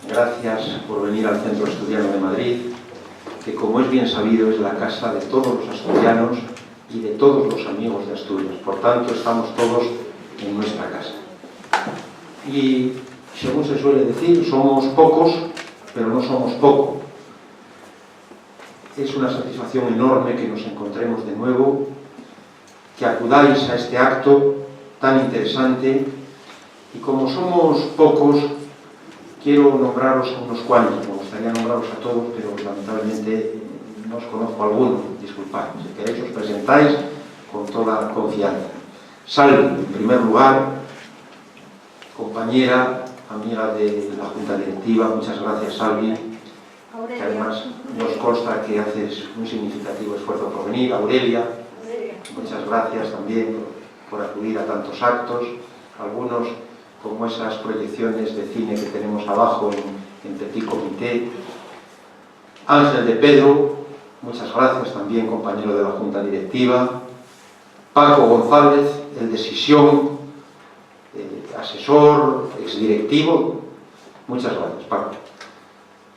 Gracias por venir al Centro Asturiano de Madrid, que como es bien sabido es la casa de todos los asturianos y de todos los amigos de Asturias. Por tanto, estamos todos en nuestra casa. Y según se suele decir, somos pocos, pero no somos poco. Es una satisfacción enorme que nos encontremos de nuevo, que acudáis a este acto tan interesante. Y como somos pocos, quiero nombraros a unos cuantos. Me gustaría nombraros a todos, pero lamentablemente no os conozco a alguno. Disculpad, si queréis os presentáis con toda confianza. Salvi, en primer lugar, compañera, amiga de la Junta Directiva. Muchas gracias, Salvi, que además nos consta que haces un significativo esfuerzo por venir. Aurelia, muchas gracias también por acudir a tantos actos, algunos como esas proyecciones de cine que tenemos abajo en Petit Comité. Ángel de Pedro, muchas gracias también, compañero de la Junta Directiva. Paco González, el de Sisión, asesor, exdirectivo, muchas gracias, Paco.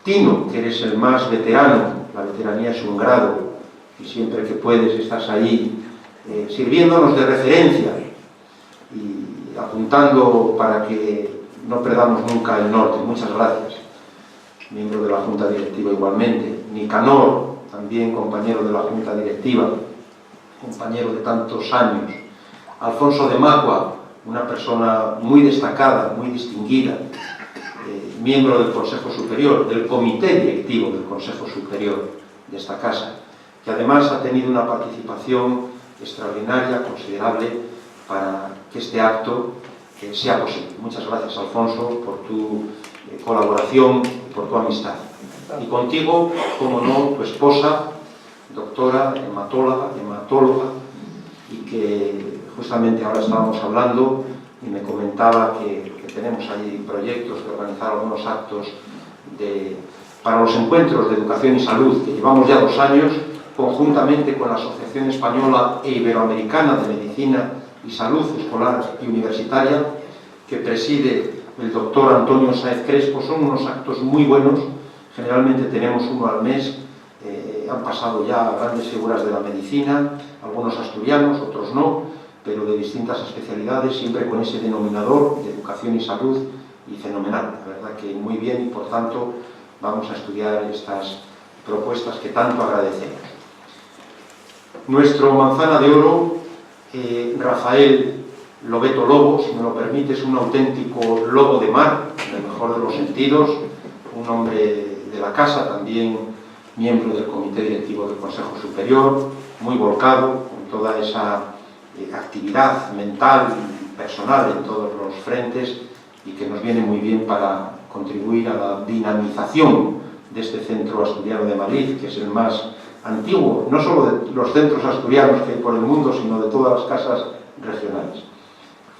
Tino, que eres el más veterano, la veteranía es un grado, y siempre que puedes estás ahí sirviéndonos de referencia y apuntando para que no perdamos nunca el norte. Muchas gracias. Miembro de la Junta Directiva igualmente. Nicanor, también compañero de la Junta Directiva, compañero de tantos años. Alfonso de Macua, una persona muy destacada, muy distinguida, miembro del Consejo Superior, del Comité Directivo del Consejo Superior de esta casa, que además ha tenido una participación extraordinaria, considerable, para que este acto sea posible. Muchas gracias, Alfonso, por tu colaboración y por tu amistad. Y contigo, como no, tu esposa, doctora, hematóloga, y que justamente ahora estábamos hablando y me comentaba que tenemos ahí proyectos de organizar algunos actos para los encuentros de educación y salud, que llevamos ya 2 años, conjuntamente con la Asociación Española e Iberoamericana de Medicina y Salud Escolar y Universitaria, que preside el doctor Antonio Sáez Crespo. Son unos actos muy buenos, generalmente tenemos uno al mes. Han pasado ya grandes figuras de la medicina, algunos asturianos, otros no, pero de distintas especialidades, siempre con ese denominador de educación y salud, y fenomenal, la verdad que muy bien, y por tanto vamos a estudiar estas propuestas que tanto agradecemos. Nuestro manzana de oro, Rafael Lobeto Lobo, si me lo permite, es un auténtico lobo de mar, en el mejor de los sentidos, un hombre de la casa, también miembro del Comité Directivo del Consejo Superior, muy volcado, con toda esa actividad mental y personal en todos los frentes, y que nos viene muy bien para contribuir a la dinamización de este Centro Asturiano de Madrid, que es el más antiguo, no solo de los centros asturianos que hay por el mundo, sino de todas las casas regionales.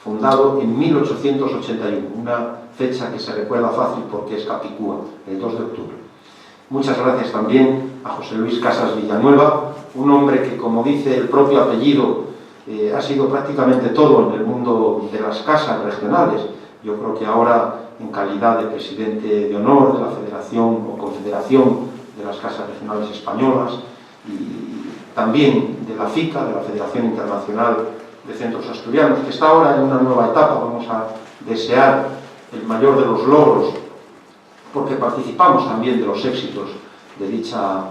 Fundado en 1881, una fecha que se recuerda fácil porque es Capicúa, el 2 de octubre. Muchas gracias también a José Luis Casas Villanueva, un hombre que, como dice el propio apellido, ha sido prácticamente todo en el mundo de las casas regionales. Yo creo que ahora, en calidad de presidente de honor de la Federación o Confederación de las Casas Regionales Españolas, y también de la FICA, de la Federación Internacional de Centros Asturianos, que está ahora en una nueva etapa. Vamos a desear el mayor de los logros, porque participamos también de los éxitos de dicha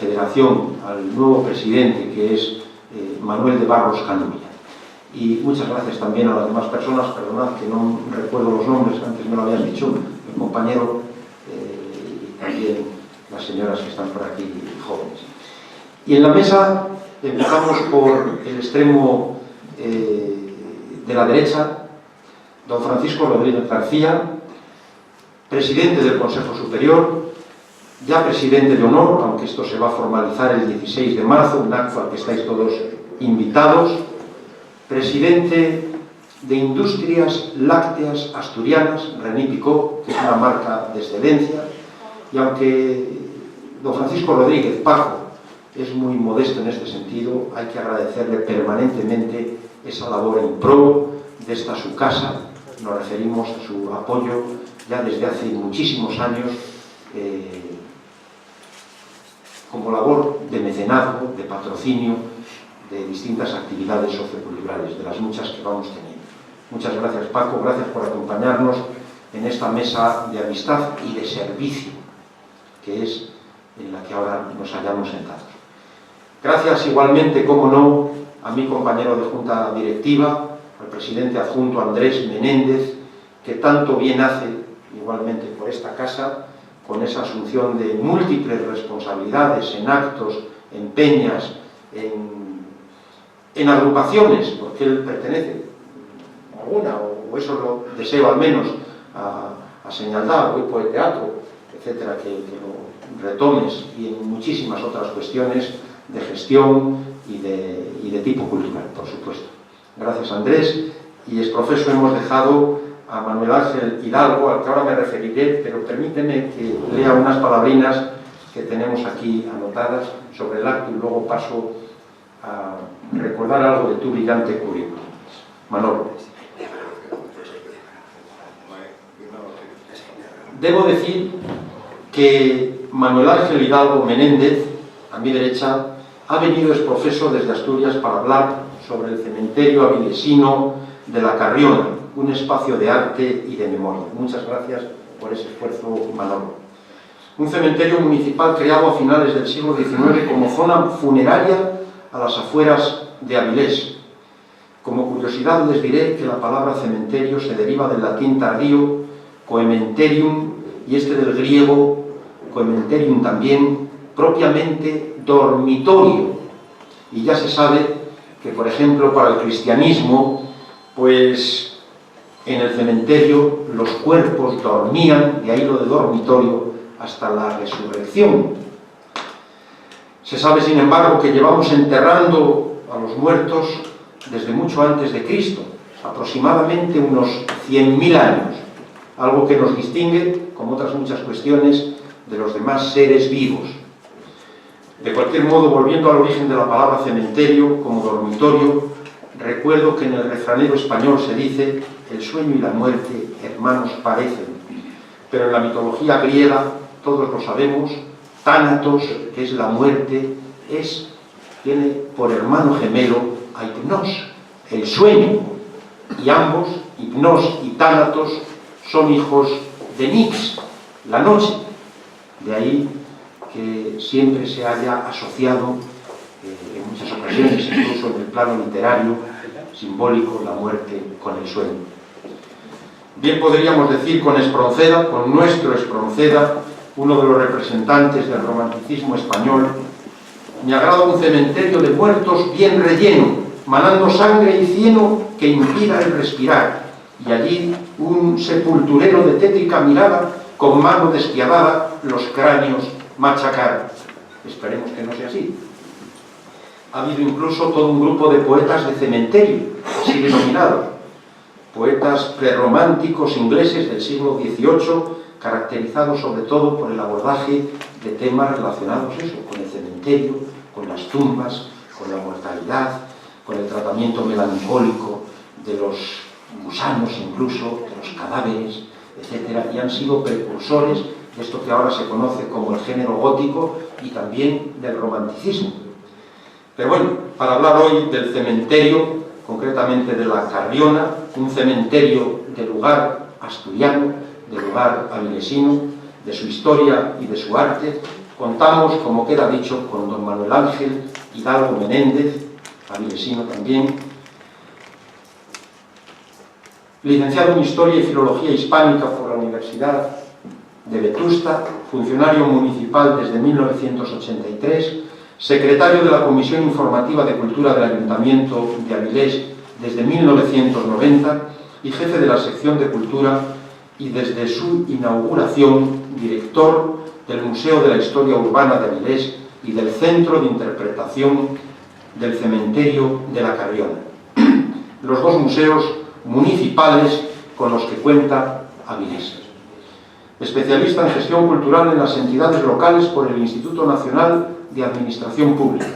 federación, al nuevo presidente, que es Manuel de Barros Canubia. Y muchas gracias también a las demás personas, perdonad que no recuerdo los nombres, antes me lo habían dicho, el compañero y también las señoras que están por aquí, jóvenes. Y en la mesa empezamos por el extremo de la derecha, don Francisco Rodríguez García, presidente del Consejo Superior, ya presidente de honor, aunque esto se va a formalizar el 16 de marzo, un acto al que estáis todos invitados, presidente de Industrias Lácteas Asturianas, René Picó, que es una marca de excelencia, y aunque don Francisco Rodríguez, Paco, es muy modesto en este sentido, hay que agradecerle permanentemente esa labor en pro de esta su casa nos referimos a su apoyo ya desde hace muchísimos años como labor de mecenazgo, de patrocinio de distintas actividades socioculturales, de las muchas que vamos teniendo. Muchas gracias, Paco, gracias por acompañarnos en esta mesa de amistad y de servicio, que es en la que ahora nos hallamos sentados. Gracias igualmente, como no, a mi compañero de Junta Directiva, al presidente adjunto Andrés Menéndez, que tanto bien hace igualmente por esta casa, con esa asunción de múltiples responsabilidades en actos, en peñas, en agrupaciones, porque él pertenece a alguna, o eso lo deseo al menos, a Señaldá, Grupo de Teatro, etcétera, que lo retomes, y en muchísimas otras cuestiones de gestión y de tipo cultural, por supuesto. Gracias, Andrés. Y es profeso hemos dejado a Manuel Ángel Hidalgo, al que ahora me referiré, pero permíteme que lea unas palabrinas que tenemos aquí anotadas sobre el acto y luego paso a recordar algo de tu brillante currículum. Manolo. Debo decir que Manuel Ángel Hidalgo Menéndez, a mi derecha, ha venido ex profeso desde Asturias para hablar sobre el cementerio avilesino de La Carriona, un espacio de arte y de memoria. Muchas gracias por ese esfuerzo, Manolo. Un cementerio municipal creado a finales del siglo XIX como zona funeraria a las afueras de Avilés. Como curiosidad les diré que la palabra cementerio se deriva del latín tardío coementerium y este del griego coementerium también, propiamente dormitorio. Y ya se sabe que, por ejemplo, para el cristianismo, pues en el cementerio los cuerpos dormían, de ahí lo de dormitorio, hasta la resurrección. Se sabe, sin embargo, que llevamos enterrando a los muertos desde mucho antes de Cristo, aproximadamente unos 100.000 años, algo que nos distingue, como otras muchas cuestiones, de los demás seres vivos. De cualquier modo, volviendo al origen de la palabra cementerio como dormitorio, recuerdo que en el refranero español se dice: el sueño y la muerte hermanos parecen. Pero en la mitología griega, todos lo sabemos, Tánatos, que es la muerte, tiene por hermano gemelo a Hipnos, el sueño, y ambos, Hipnos y Tánatos, son hijos de Nix, la noche. De ahí que siempre se haya asociado, en muchas ocasiones, incluso en el plano literario, simbólico, la muerte con el sueño. Bien podríamos decir con Espronceda, con nuestro Espronceda, uno de los representantes del romanticismo español: me agrada un cementerio de muertos bien relleno, manando sangre y cieno que impida el respirar, y allí un sepulturero de tétrica mirada, con mano despiadada, los cráneos machacar. Esperemos que no sea así. Ha habido incluso todo un grupo de poetas de cementerio, así denominados, poetas prerrománticos ingleses del siglo XVIII, caracterizados sobre todo por el abordaje de temas relacionados con el cementerio, con las tumbas, con la mortalidad, con el tratamiento melancólico de los gusanos, incluso de los cadáveres, etc. Y han sido precursores de esto que ahora se conoce como el género gótico y también del romanticismo. Pero bueno, para hablar hoy del cementerio, concretamente de La Carriona, un cementerio de lugar asturiano, de lugar avilesino, de su historia y de su arte, contamos, como queda dicho, con don Manuel Ángel Hidalgo Menéndez, avilesino también, licenciado en Historia y Filología Hispánica por la Universidad de Vetusta, funcionario municipal desde 1983, secretario de la Comisión Informativa de Cultura del Ayuntamiento de Avilés desde 1990 y jefe de la sección de Cultura, y desde su inauguración director del Museo de la Historia Urbana de Avilés y del Centro de Interpretación del Cementerio de La Carriona, los dos museos municipales con los que cuenta Avilés. Especialista en gestión cultural en las entidades locales por el Instituto Nacional de Administración Pública.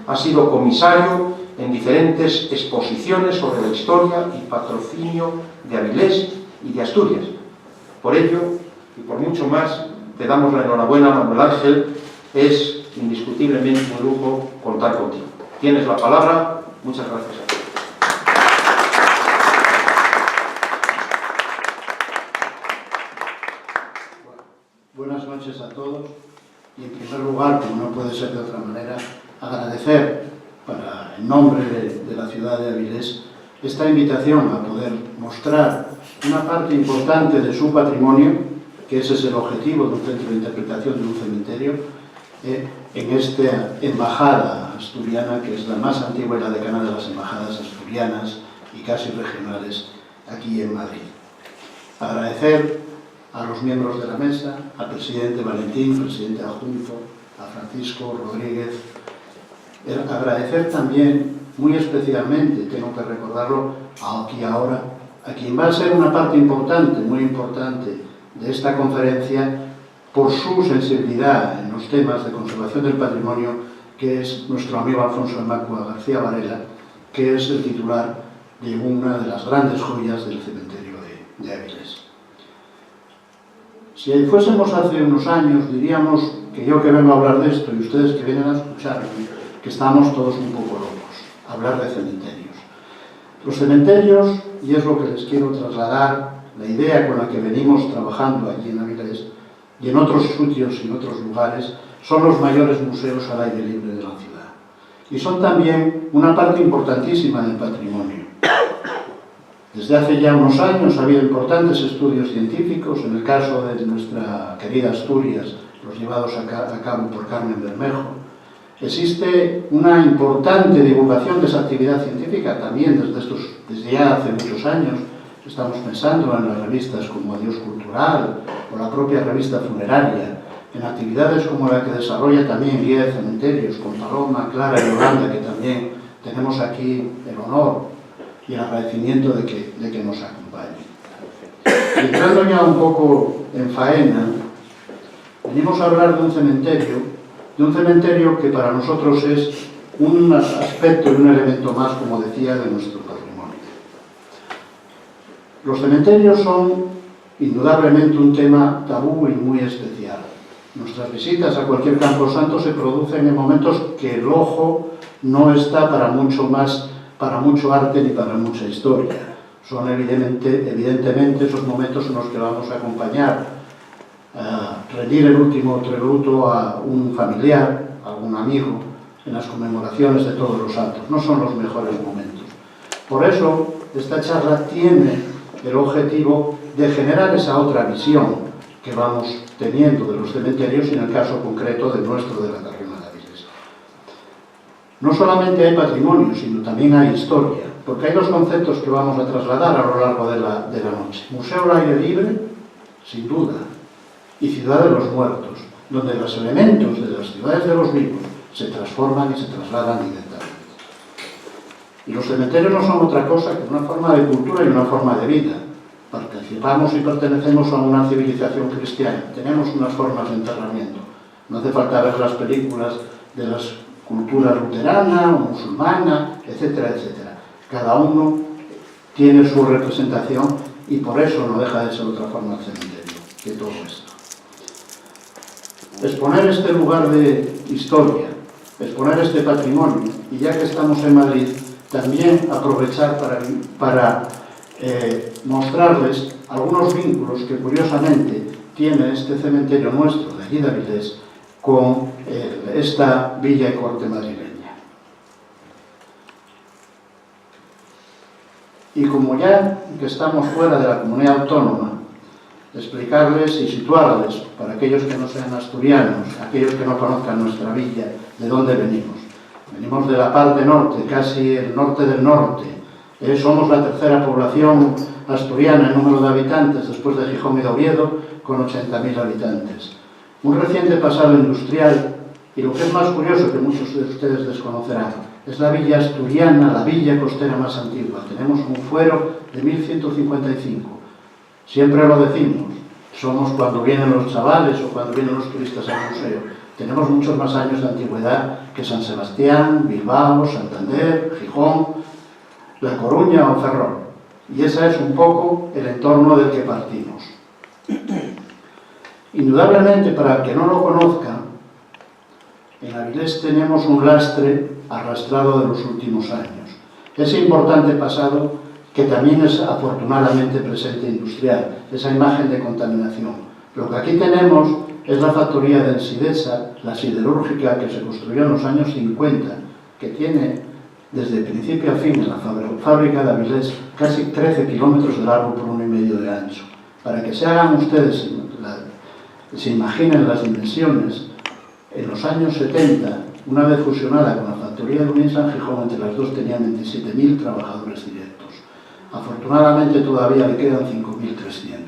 Ha sido comisario en diferentes exposiciones sobre la historia y patrocinio de Avilés y de Asturias. Por ello, y por mucho más, te damos la enhorabuena, Manuel Ángel. Es indiscutiblemente un lujo contar contigo. Tienes la palabra. Muchas gracias a ti. Buenas noches a todos y en primer lugar, como no puede ser de otra manera, agradecer en nombre de la ciudad de Avilés esta invitación a poder mostrar una parte importante de su patrimonio, que ese es el objetivo de un centro de interpretación de un cementerio, en esta embajada asturiana, que es la más antigua y la decana de las embajadas asturianas y casi regionales aquí en Madrid. Agradecer a los miembros de la mesa, al presidente Valentín, presidente adjunto, a Francisco Rodríguez. Agradecer también, muy especialmente, tengo que recordarlo aquí ahora, a quien va a ser una parte importante, muy importante, de esta conferencia, por su sensibilidad en los temas de conservación del patrimonio, que es nuestro amigo Alfonso Emacua García Varela, que es el titular de una de las grandes joyas del cementerio de Avilés. Si fuésemos hace unos años, diríamos que yo que vengo a hablar de esto y ustedes que vienen a escucharme, que estamos todos un poco locos, a hablar de cementerios. Los cementerios, y es lo que les quiero trasladar, la idea con la que venimos trabajando allí en Avilés y en otros sitios y en otros lugares, son los mayores museos al aire libre de la ciudad. Y son también una parte importantísima del patrimonio. Desde hace ya unos años ha habido importantes estudios científicos, en el caso de nuestra querida Asturias, los llevados a cabo por Carmen Bermejo. Existe una importante divulgación de esa actividad científica también desde ya hace muchos años. Estamos pensando en las revistas como Adiós Cultural o la propia revista Funeraria, en actividades como la que desarrolla también Guía de Cementerios con Paloma, Clara y Yolanda, que también tenemos aquí el honor y el agradecimiento de que nos acompañen. Entrando ya un poco en faena, venimos a hablar de un cementerio que para nosotros es un aspecto y un elemento más, como decía, de nuestro patrimonio. Los cementerios son indudablemente un tema tabú y muy especial. Nuestras visitas a cualquier camposanto se producen en momentos que el ojo no está para mucho más, para mucho arte ni para mucha historia. Son evidentemente esos momentos en los que vamos a acompañar, a rendir el último tributo a un familiar, a un amigo, en las conmemoraciones de todos los santos. No son los mejores momentos. Por eso, esta charla tiene el objetivo de generar esa otra visión que vamos teniendo de los cementerios y en el caso concreto del nuestro de la Carriona de Avilés. No solamente hay patrimonio, sino también hay historia, porque hay dos conceptos que vamos a trasladar a lo largo de la noche. Museo al aire libre, sin duda, y ciudad de los muertos, donde los elementos de las ciudades de los vivos se transforman y se trasladan directamente. Y los cementerios no son otra cosa que una forma de cultura y una forma de vida. Participamos y pertenecemos a una civilización cristiana. Tenemos unas formas de enterramiento. No hace falta ver las películas de las culturas luterana o musulmana, etcétera, etcétera. Cada uno tiene su representación y por eso no deja de ser otra forma de cementerio que todo esto. Exponer este lugar de historia, exponer este patrimonio, y ya que estamos en Madrid, también aprovechar para mostrarles algunos vínculos que curiosamente tiene este cementerio nuestro de allí de Avilés con esta villa y corte madrileña. Y como ya que estamos fuera de la comunidad autónoma, explicarles y situarles, para aquellos que no sean asturianos, aquellos que no conozcan nuestra villa, de dónde venimos. Venimos de la parte norte, casi el norte del norte. Somos la tercera población asturiana en número de habitantes, después de Gijón y de Oviedo, con 80.000 habitantes. Un reciente pasado industrial, y lo que es más curioso, que muchos de ustedes desconocerán, es la villa asturiana, la villa costera más antigua. Tenemos un fuero de 1155. Siempre lo decimos, somos cuando vienen los chavales o cuando vienen los turistas al museo. Tenemos muchos más años de antigüedad que San Sebastián, Bilbao, Santander, Gijón, La Coruña o Ferrol. Y ese es un poco el entorno del que partimos. Indudablemente, para el que no lo conozca, en Avilés tenemos un lastre arrastrado de los últimos años. Ese importante pasado que también es afortunadamente presente industrial, esa imagen de contaminación. Lo que aquí tenemos es la factoría de Ensidesa, la siderúrgica que se construyó en los años 50, que tiene desde principio a fin en la fábrica de Avilés casi 13 kilómetros de largo por 1,5 de ancho. Para que se hagan ustedes, se imaginen las dimensiones, en los años 70, una vez fusionada con la factoría de Unisa en Gijón, entre las dos tenían 27.000 trabajadores directos. Afortunadamente todavía le quedan 5.300.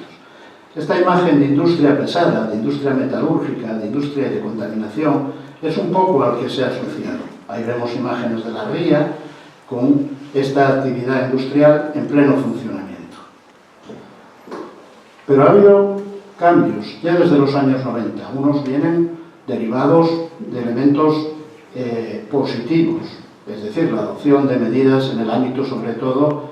Esta imagen de industria pesada, de industria metalúrgica, de industria de contaminación, es un poco al que se ha asociado. Ahí vemos imágenes de la ría con esta actividad industrial en pleno funcionamiento. Pero ha habido cambios ya desde los años 90. Unos vienen derivados de elementos positivos, es decir, la adopción de medidas en el ámbito, sobre todo,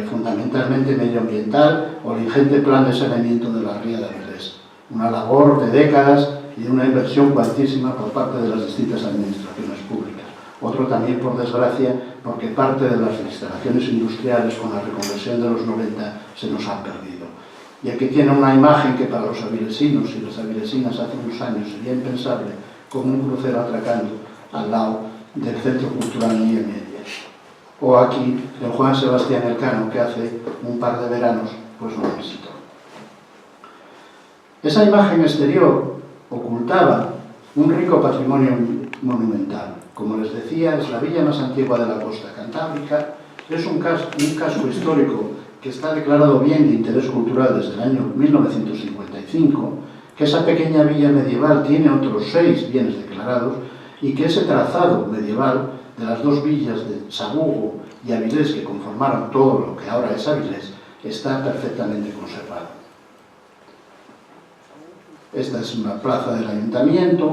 fundamentalmente medioambiental, o el ingente plan de saneamiento de la ría de Avilés. Una labor de décadas y de una inversión cuantísima por parte de las distintas administraciones públicas. Otro también, por desgracia, porque parte de las instalaciones industriales con la reconversión de los 90 se nos han perdido. Y aquí tiene una imagen que para los avilesinos y las avilesinas hace unos años sería impensable, como un crucero atracando al lado del Centro Cultural Milla Media. O aquí, el Juan Sebastián Elcano, que hace un par de veranos pues lo visitó. Esa imagen exterior ocultaba un rico patrimonio monumental. Como les decía, es la villa más antigua de la costa cantábrica, es un casco histórico que está declarado bien de interés cultural desde el año 1955, que esa pequeña villa medieval tiene otros 6 bienes declarados y que ese trazado medieval de las dos villas de Sabugo y Avilés, que conformaron todo lo que ahora es Avilés, está perfectamente conservado. Esta es una plaza del ayuntamiento,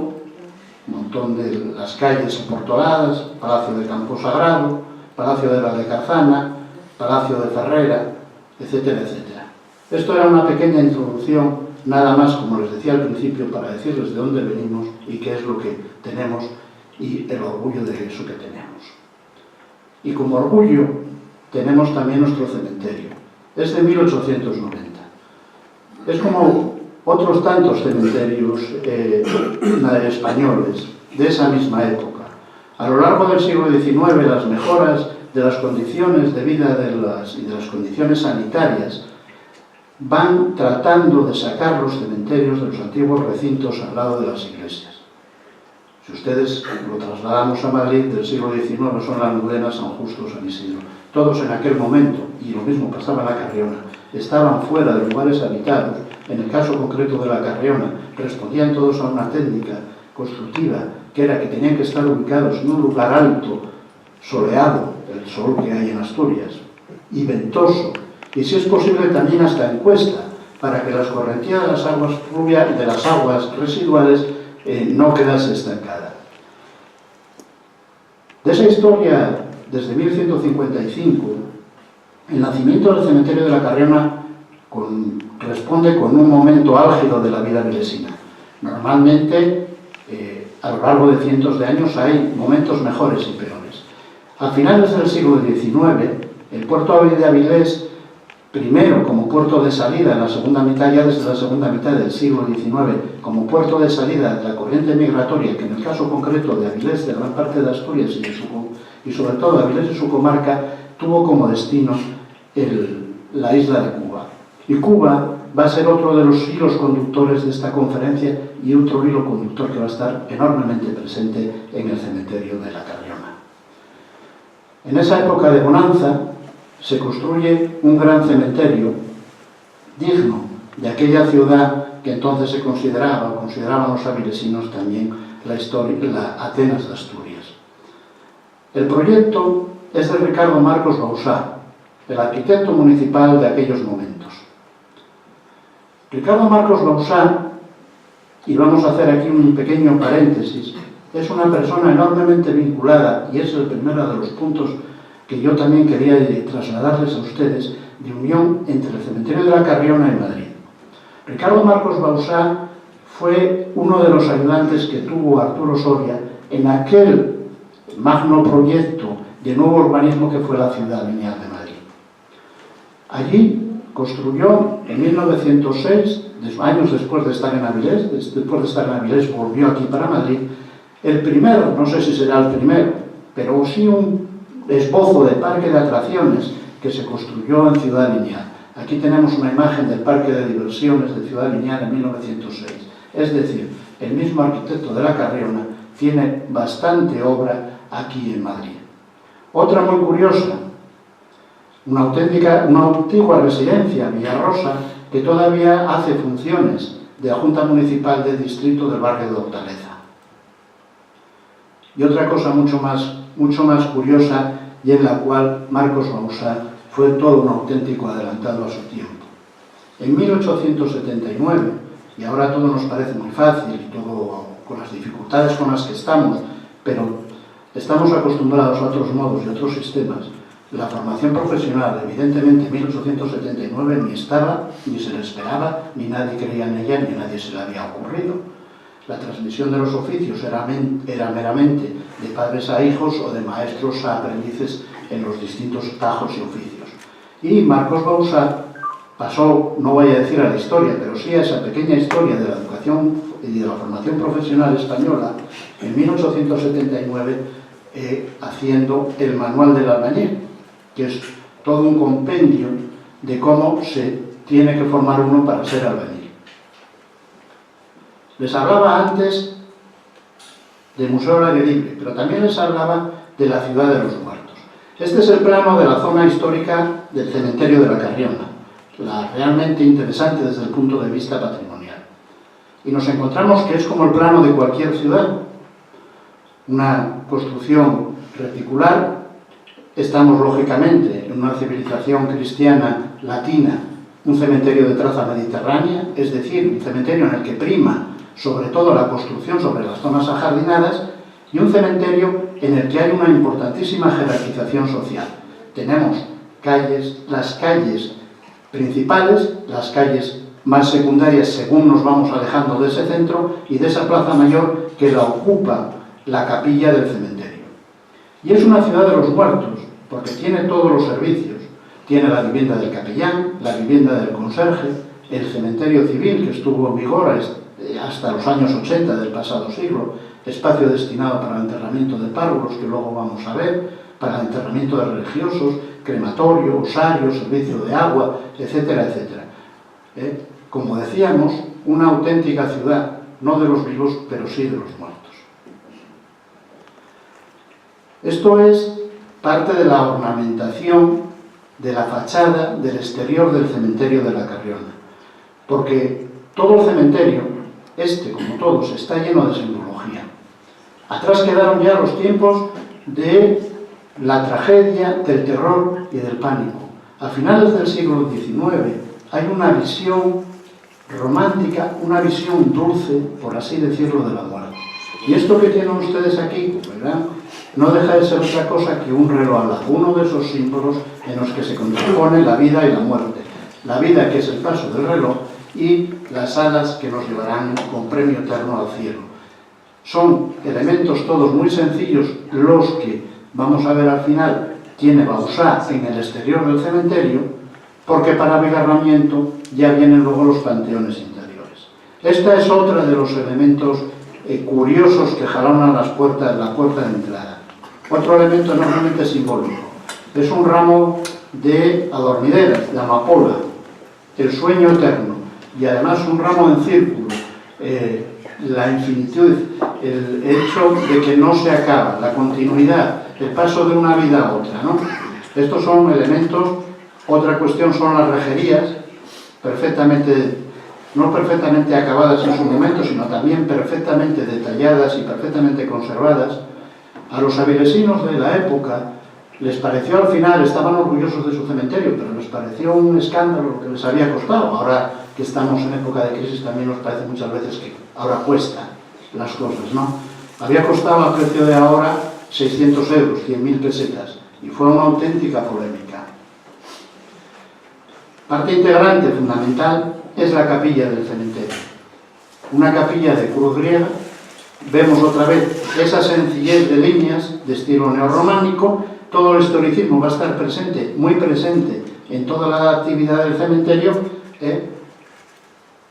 un montón de las calles aportoladas, Palacio de Campo Sagrado, Palacio de la Lecarzana, Palacio de Ferrera, etcétera, etcétera. Esto era una pequeña introducción, nada más, como les decía al principio, para decirles de dónde venimos y qué es lo que tenemos y el orgullo de eso que tenemos. Y como orgullo tenemos también nuestro cementerio. Es de 1890. Es como otros tantos cementerios españoles de esa misma época. A lo largo del siglo XIX, las mejoras de las condiciones de vida y de las condiciones sanitarias van tratando de sacar los cementerios de los antiguos recintos al lado de las iglesias. Si ustedes lo trasladamos a Madrid del siglo XIX, son la Almudena, San Justo, San Isidro. Todos en aquel momento, y lo mismo pasaba en la Carriona, estaban fuera de lugares habitados. En el caso concreto de la Carriona, respondían todos a una técnica constructiva, que era que tenían que estar ubicados en un lugar alto, soleado, el sol que hay en Asturias, y ventoso, y si es posible también hasta en cuesta, para que la escorrentía de las aguas fluviales, de las aguas residuales, no quedase estancada. De esa historia, desde 1155, el nacimiento del cementerio de la Carriona responde con un momento álgido de la vida avilesina. Normalmente, a lo largo de cientos de años, hay momentos mejores y peores. A finales del siglo XIX, el puerto de Avilés, primero como puerto de salida en la segunda mitad, ya desde la segunda mitad del siglo XIX, como puerto de salida de la corriente migratoria, que en el caso concreto de Avilés, de gran parte de Asturias y sobre todo de Avilés y su comarca, tuvo como destino la isla de Cuba. Y Cuba va a ser otro de los hilos conductores de esta conferencia y otro hilo conductor que va a estar enormemente presente en el cementerio de la Carriona. En esa época de bonanza se construye un gran cementerio digno de aquella ciudad que entonces se consideraban los avilesinos también la Atenas de Asturias. El proyecto es de Ricardo Marcos Bausá, el arquitecto municipal de aquellos momentos. Ricardo Marcos Bausá y vamos a hacer aquí un pequeño paréntesis, es una persona enormemente vinculada, y es el primero de los puntos que yo también quería trasladarles a ustedes, de unión entre el cementerio de la Carriona y Madrid. Ricardo Marcos Bausá fue uno de los ayudantes que tuvo Arturo Soria en aquel magno proyecto de nuevo urbanismo que fue la ciudad lineal de Madrid. Allí construyó en 1906, años después de estar en Avilés, volvió aquí para Madrid, el primero, no sé si será el primero, pero sí un esbozo de parque de atracciones que se construyó en Ciudad Lineal. Aquí tenemos una imagen del parque de diversiones de Ciudad Lineal en 1906. Es decir, el mismo arquitecto de la Carriona tiene bastante obra aquí en Madrid. Otra muy curiosa, una antigua residencia, Villarrosa, que todavía hace funciones de la Junta Municipal del Distrito del barrio de Hortaleza. Y otra cosa mucho más curiosa, y en la cual Marcos Bausá fue todo un auténtico adelantado a su tiempo. En 1879, y ahora todo nos parece muy fácil, y todo con las dificultades con las que estamos, pero estamos acostumbrados a otros modos y otros sistemas, la formación profesional, evidentemente, en 1879 ni estaba, ni se le esperaba, ni nadie creía en ella, ni a nadie se le había ocurrido. La transmisión de los oficios era meramente de padres a hijos o de maestros a aprendices en los distintos tajos y oficios. Y Marcos Bausá pasó, no voy a decir a la historia, pero sí a esa pequeña historia de la educación y de la formación profesional española, en 1879, haciendo el Manual del Albañil, que es todo un compendio de cómo se tiene que formar uno para ser albañil. Les hablaba antes del Museo al Aire Libre, pero también les hablaba de la Ciudad de los Muertos. Este es el plano de la zona histórica del cementerio de la Carriona, la realmente interesante desde el punto de vista patrimonial. Y nos encontramos que es como el plano de cualquier ciudad, una construcción reticular. Estamos, lógicamente, en una civilización cristiana latina, un cementerio de traza mediterránea, es decir, un cementerio en el que prima sobre todo la construcción sobre las zonas ajardinadas, y un cementerio en el que hay una importantísima jerarquización social. Tenemos calles, las calles principales, las calles más secundarias según nos vamos alejando de ese centro, y de esa plaza mayor que la ocupa la capilla del cementerio. Y es una ciudad de los muertos, porque tiene todos los servicios. Tiene la vivienda del capellán, la vivienda del conserje, el cementerio civil que estuvo en vigor hasta los años 80 del pasado siglo, espacio destinado para el enterramiento de párvulos, que luego vamos a ver, para el enterramiento de religiosos, crematorio, osario, servicio de agua, etcétera, etcétera. Como decíamos, una auténtica ciudad, no de los vivos, pero sí de los muertos. Esto es parte de la ornamentación de la fachada del exterior del cementerio de la Carriona, porque todo el cementerio, como todos, está lleno de simbología. Atrás quedaron ya los tiempos de la tragedia, del terror y del pánico. A finales del siglo XIX hay una visión romántica, una visión dulce, por así decirlo, de la muerte. Y esto que tienen ustedes aquí, ¿verdad?, no deja de ser otra cosa que un reloj alado, uno de esos símbolos en los que se contrapone la vida y la muerte. La vida, que es el paso del reloj, y las alas que nos llevarán con premio eterno al cielo. Son elementos todos muy sencillos los que, vamos a ver al final, tiene Bausá en el exterior del cementerio, porque para abigarramiento ya vienen luego los panteones interiores. Esta es otra de los elementos curiosos que jalonan la puerta de entrada. Otro elemento enormemente simbólico. Es un ramo de adormideras, de amapola, el sueño eterno, y además un ramo en círculo, la infinitud, el hecho de que no se acaba, la continuidad, el paso de una vida a otra, ¿no? Estos son elementos. Otra cuestión son las rejerías, no perfectamente acabadas en su momento, sino también perfectamente detalladas y perfectamente conservadas. A los avilesinos de la época les pareció, al final, estaban orgullosos de su cementerio, pero les pareció un escándalo lo que les había costado. Ahora que estamos en época de crisis también nos parece muchas veces que ahora cuestan las cosas, ¿no? Había costado a precio de ahora 600 euros, 100.000 pesetas, y fue una auténtica polémica. Parte integrante fundamental es la capilla del cementerio. Una capilla de cruz griega. Vemos otra vez esa sencillez de líneas de estilo neorrománico. Todo el historicismo va a estar presente, muy presente, en toda la actividad del cementerio,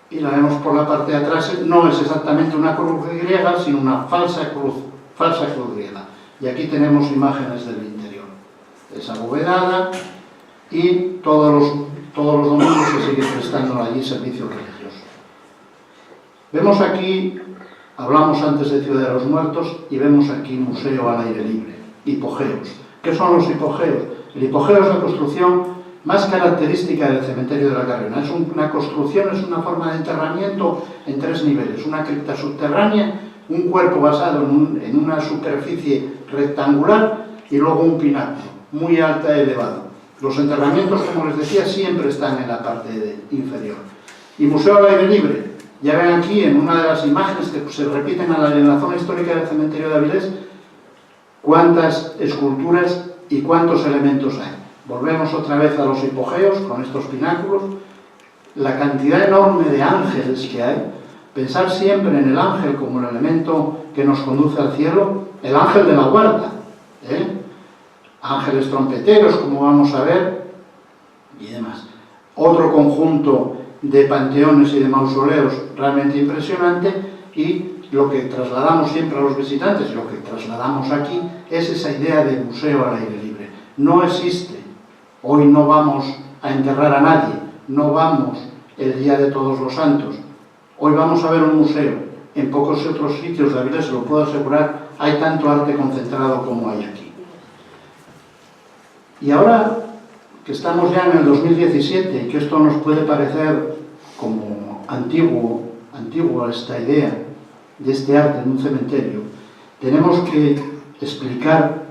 y la vemos por la parte de atrás. No es exactamente una cruz griega, sino una falsa cruz griega. Y aquí tenemos imágenes del interior. Es abovedada y todos los domingos se sigue prestando allí servicio religioso. Vemos aquí, hablamos antes de Ciudad de los Muertos, y vemos aquí museo al aire libre, hipogeos. ¿Qué son los hipogeos? El hipogeo es la construcción más característica del cementerio de la Carriona. Es una construcción, es una forma de enterramiento en 3 niveles. Una cripta subterránea, un cuerpo basado en una superficie rectangular y luego un pináculo, muy alta y elevado. Los enterramientos, como les decía, siempre están en la parte inferior. Y museo al aire libre. Ya ven aquí en una de las imágenes que se repiten en la zona histórica del cementerio de Avilés cuántas esculturas y cuántos elementos hay. Volvemos otra vez a los hipogeos con estos pináculos, la cantidad enorme de ángeles que hay. Pensar siempre en el ángel como el elemento que nos conduce al cielo, el ángel de la guarda, ángeles trompeteros, como vamos a ver, y demás. Otro conjunto de panteones y de mausoleos realmente impresionante, y lo que trasladamos siempre a los visitantes, lo que trasladamos aquí, es esa idea de museo al aire libre. No existe. Hoy no vamos a enterrar a nadie, no vamos el Día de Todos los Santos. Hoy vamos a ver un museo. En pocos otros sitios de Avilés, se lo puedo asegurar, hay tanto arte concentrado como hay aquí. Y ahora que estamos ya en el 2017 y que esto nos puede parecer como antiguo esta idea de este arte en un cementerio, tenemos que explicar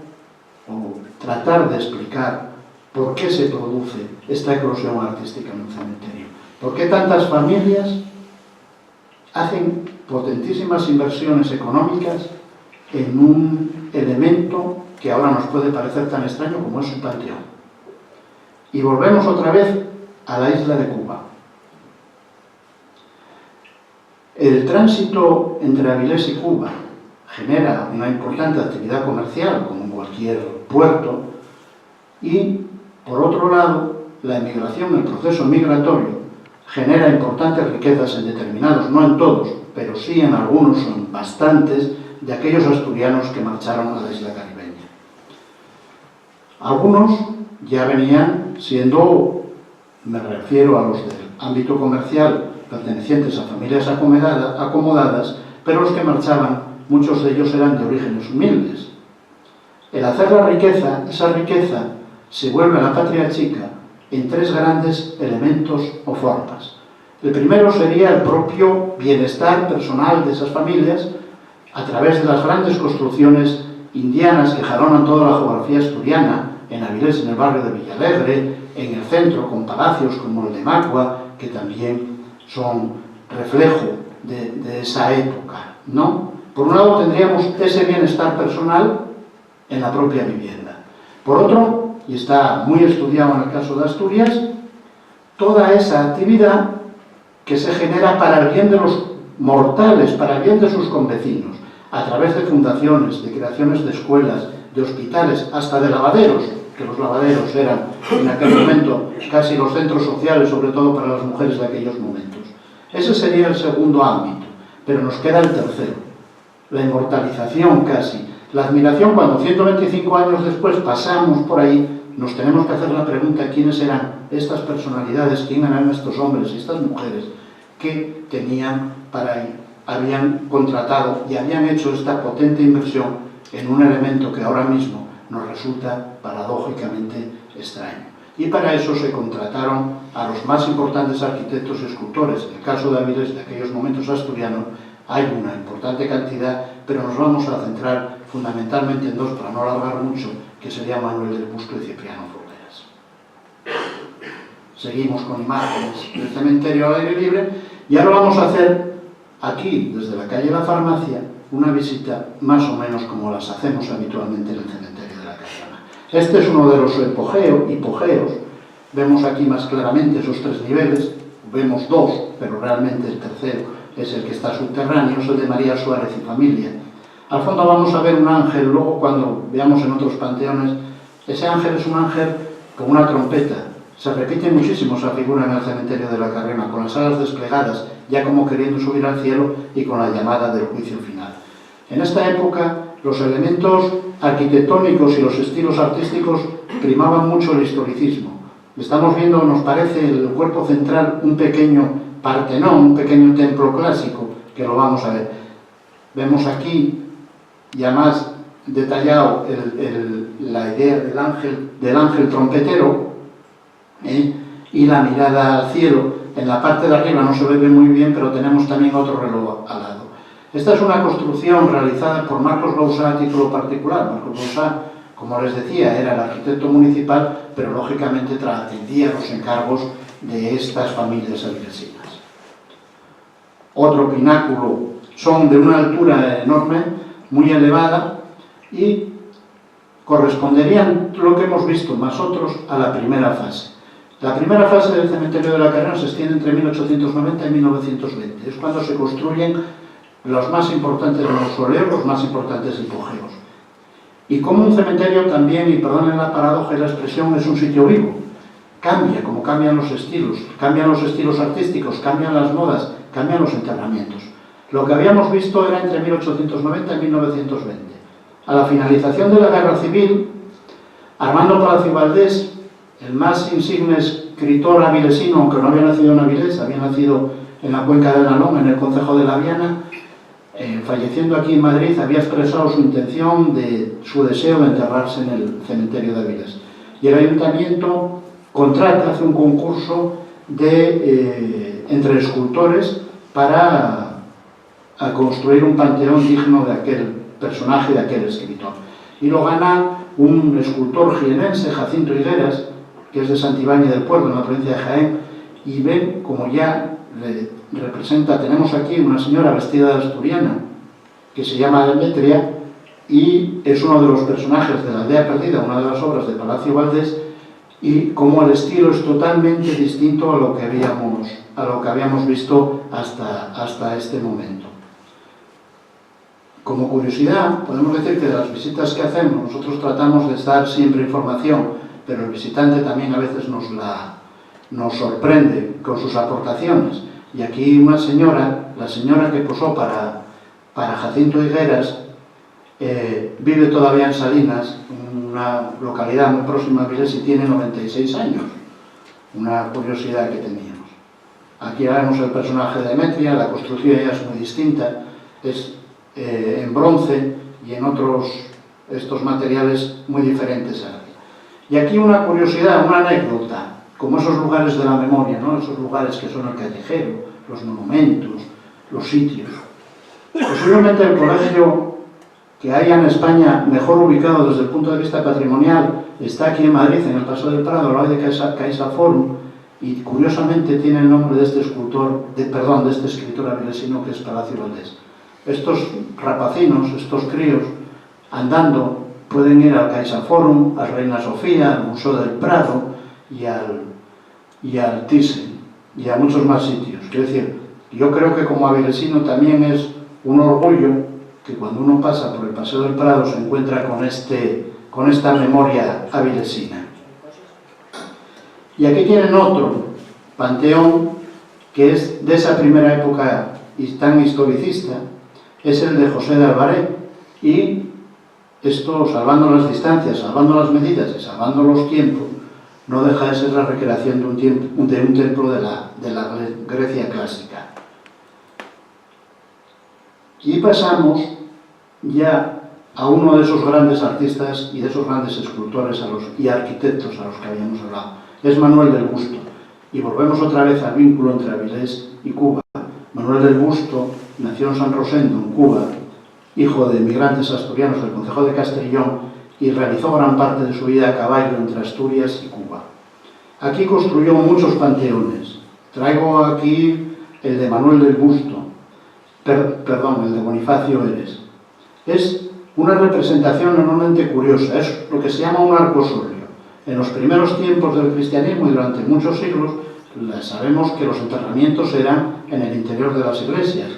o tratar de explicar por qué se produce esta eclosión artística en un cementerio. ¿Por qué tantas familias hacen potentísimas inversiones económicas en un elemento que ahora nos puede parecer tan extraño como es un panteón? Y volvemos otra vez a la isla de Cuba. El tránsito entre Avilés y Cuba genera una importante actividad comercial, como en cualquier puerto, y, por otro lado, la emigración, el proceso migratorio, genera importantes riquezas en determinados, no en todos, pero sí en algunos, en bastantes, de aquellos asturianos que marcharon a la isla caribeña. Algunos ya venían siendo, me refiero a los del ámbito comercial, pertenecientes a familias acomodadas, pero los que marchaban, muchos de ellos eran de orígenes humildes. El hacer la riqueza, esa riqueza se vuelve a la patria chica en 3 grandes elementos o formas. El primero sería el propio bienestar personal de esas familias a través de las grandes construcciones indianas que jalonan toda la geografía asturiana, en Avilés, en el barrio de Villalegre, en el centro, con palacios como el de Macua, que también son reflejo de esa época, ¿no? Por un lado tendríamos ese bienestar personal en la propia vivienda. Por otro, y está muy estudiado en el caso de Asturias, toda esa actividad que se genera para el bien de los mortales, para el bien de sus convecinos, a través de fundaciones, de creaciones de escuelas, de hospitales, hasta de lavaderos, que los lavaderos eran en aquel momento casi los centros sociales, sobre todo para las mujeres de aquellos momentos. Ese sería el segundo ámbito, pero nos queda el tercero, la inmortalización casi, la admiración. Cuando 125 años después pasamos por ahí, nos tenemos que hacer la pregunta: ¿quiénes eran estas personalidades? ¿Quiénes eran estos hombres y estas mujeres que habían contratado y habían hecho esta potente inversión en un elemento que ahora mismo nos resulta paradójicamente extraño? Y para eso se contrataron a los más importantes arquitectos y escultores. En el caso de Avilés, de aquellos momentos asturianos, hay una importante cantidad, pero nos vamos a centrar fundamentalmente en 2, para no alargar mucho, que sería Manuel del Busto y Cipriano Fronteras. seguimos con imágenes del cementerio al aire libre, y ahora vamos a hacer aquí, desde la calle La Farmacia, una visita más o menos como las hacemos habitualmente en el cementerio de la Carriona. Este es uno de los hipogeos. Vemos aquí más claramente esos 3 niveles, vemos 2, pero realmente el tercero es el que está subterráneo, es el de María Suárez y familia. Al fondo vamos a ver un ángel, luego cuando veamos en otros panteones, ese ángel es un ángel con una trompeta. Se repite muchísimo esa figura en el cementerio de la Carriona, con las alas desplegadas, ya como queriendo subir al cielo y con la llamada del juicio final. En esta época, los elementos arquitectónicos y los estilos artísticos primaban mucho el historicismo. Estamos viendo, nos parece, el cuerpo central, un pequeño Partenón, un pequeño templo clásico, que lo vamos a ver. Vemos aquí, ya más detallado, la idea del ángel trompetero, y la mirada al cielo. En la parte de arriba no se ve muy bien, pero tenemos también otro reloj al lado. Esta es una construcción realizada por Marcos Bausá a título particular. Marcos Bausá, como les decía, era el arquitecto municipal, pero lógicamente atendía los encargos de estas familias avilesinas. Otro pináculo, son de una altura enorme, muy elevada, y corresponderían, lo que hemos visto, más otros, a la primera fase. La primera fase del cementerio de la Carriona se extiende entre 1890 y 1920. Es cuando se construyen los más importantes mausoleos, los más importantes hipogeos. Y como un cementerio también, y perdonen la paradoja y la expresión, es un sitio vivo. Cambia, como cambian los estilos artísticos, cambian las modas, cambian los enterramientos. Lo que habíamos visto era entre 1890 y 1920. A la finalización de la Guerra Civil, Armando Palacio Valdés, el más insigne escritor avilesino, aunque no había nacido en Avilés, había nacido en la cuenca del Nalón, en el concejo de La Viana, falleciendo aquí en Madrid, había expresado su intención, su deseo de enterrarse en el cementerio de Avilés. Y el ayuntamiento contrata, hace un concurso entre escultores para construir un panteón digno de aquel personaje, de aquel escritor. Y lo gana un escultor jienense, Jacinto Higueras, que es de Santibáñez del Puerto, en la provincia de Jaén, y ven como ya representa, tenemos aquí una señora vestida de asturiana, que se llama Demetria, y es uno de los personajes de La Aldea Perdida, una de las obras de Palacio Valdés, y como el estilo es totalmente distinto a lo que habíamos visto hasta este momento. Como curiosidad, podemos decir que de las visitas que hacemos, nosotros tratamos de dar siempre información, pero el visitante también a veces nos sorprende con sus aportaciones. Y aquí una señora, la señora que posó para Jacinto Higueras, vive todavía en Salinas, una localidad muy próxima a Avilés, y tiene 96 años. Una curiosidad que teníamos. Aquí vemos el personaje de Demetria, la construcción ya es muy distinta, es en bronce y en otros estos materiales muy diferentes a la. Y aquí una curiosidad, una anécdota, como esos lugares de la memoria, ¿no? Esos lugares que son el callejero, los monumentos, los sitios. Posiblemente el colegio que haya en España mejor ubicado desde el punto de vista patrimonial está aquí en Madrid, en el Paseo del Prado, al lado de CaixaForum, y curiosamente tiene el nombre de este escritor avilesino, que es Palacio Valdés. Estos rapacinos, estos críos, andando, pueden ir al CaixaForum, a Reina Sofía, al Museo del Prado y al Thyssen, y a muchos más sitios. Quiero decir, yo creo que como avilesino también es un orgullo que cuando uno pasa por el Paseo del Prado se encuentra con esta memoria avilesina. Y aquí tienen otro panteón que es de esa primera época tan historicista, es el de José de Alvaré, y esto, salvando las distancias, salvando las medidas y salvando los tiempos, no deja de ser la recreación de un templo de la Grecia clásica. Y pasamos ya a uno de esos grandes artistas y de esos grandes escultores y arquitectos a los que habíamos hablado. Es Manuel del Busto. Y volvemos otra vez al vínculo entre Avilés y Cuba. Manuel del Busto nació en San Rosendo, en Cuba, hijo de emigrantes asturianos del concejo de Castellón, y realizó gran parte de su vida a caballo entre Asturias y Cuba. Aquí construyó muchos panteones. Traigo aquí el de Manuel del Busto, perdón, el de Bonifacio Eres. Es una representación enormemente curiosa, es lo que se llama un arcosolio. En los primeros tiempos del cristianismo y durante muchos siglos, sabemos que los enterramientos eran en el interior de las iglesias,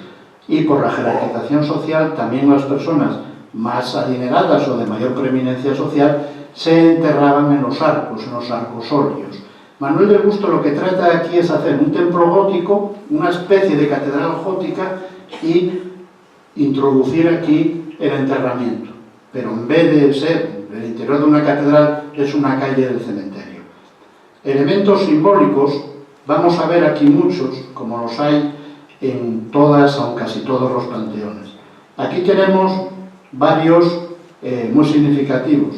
y por la jerarquización social también las personas más adineradas o de mayor preeminencia social se enterraban en los arcosolios. Manuel del Busto lo que trata aquí es hacer un templo gótico, una especie de catedral gótica, y introducir aquí el enterramiento. Pero en vez de ser el interior de una catedral, es una calle del cementerio. Elementos simbólicos, vamos a ver aquí muchos, como los hay en todas o casi todos los panteones. Aquí tenemos varios muy significativos.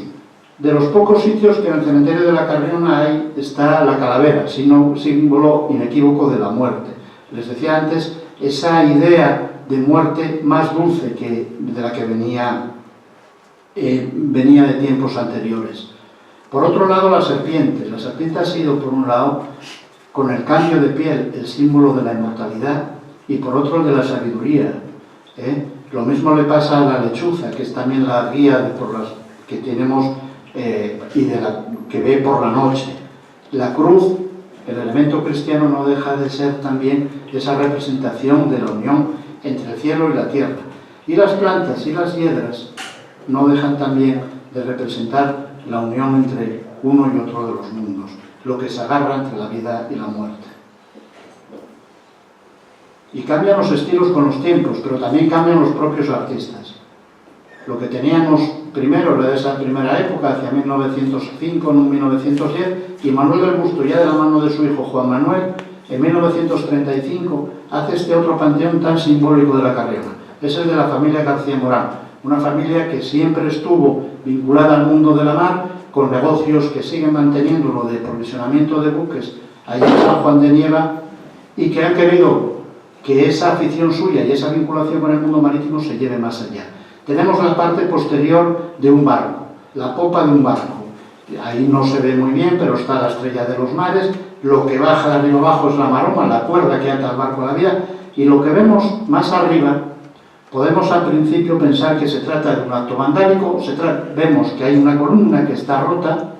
De los pocos sitios que en el cementerio de la Carriona hay, está la calavera, símbolo inequívoco de la muerte. Les decía antes, esa idea de muerte más dulce de la que venía de tiempos anteriores. Por otro lado, la serpiente. La serpiente ha sido, por un lado, con el cambio de piel, el símbolo de la inmortalidad, y por otro el de la sabiduría. Lo mismo le pasa a la lechuza, que es también la guía que tenemos y que ve por la noche. La cruz, el elemento cristiano, no deja de ser también esa representación de la unión entre el cielo y la tierra. Y las plantas y las hiedras no dejan también de representar la unión entre uno y otro de los mundos, lo que se agarra entre la vida y la muerte. Y cambian los estilos con los tiempos, pero también cambian los propios artistas. Lo que teníamos primero, de esa primera época, hacia 1905, 1910, y Manuel del Busto, ya de la mano de su hijo Juan Manuel, en 1935, hace este otro panteón tan simbólico de la Carriona. Es el de la familia García Morán, una familia que siempre estuvo vinculada al mundo de la mar, con negocios que siguen manteniendo lo de provisionamiento de buques allá en San Juan de Nieva, y que han querido que esa afición suya y esa vinculación con el mundo marítimo se lleve más allá. Tenemos la parte posterior de un barco, la popa de un barco. Ahí no se ve muy bien, pero está la estrella de los mares. Lo que baja de arriba abajo es la maroma, la cuerda que ata al barco a la vía, y lo que vemos más arriba, podemos al principio pensar que se trata de un acto vandálico. Vemos que hay una columna que está rota,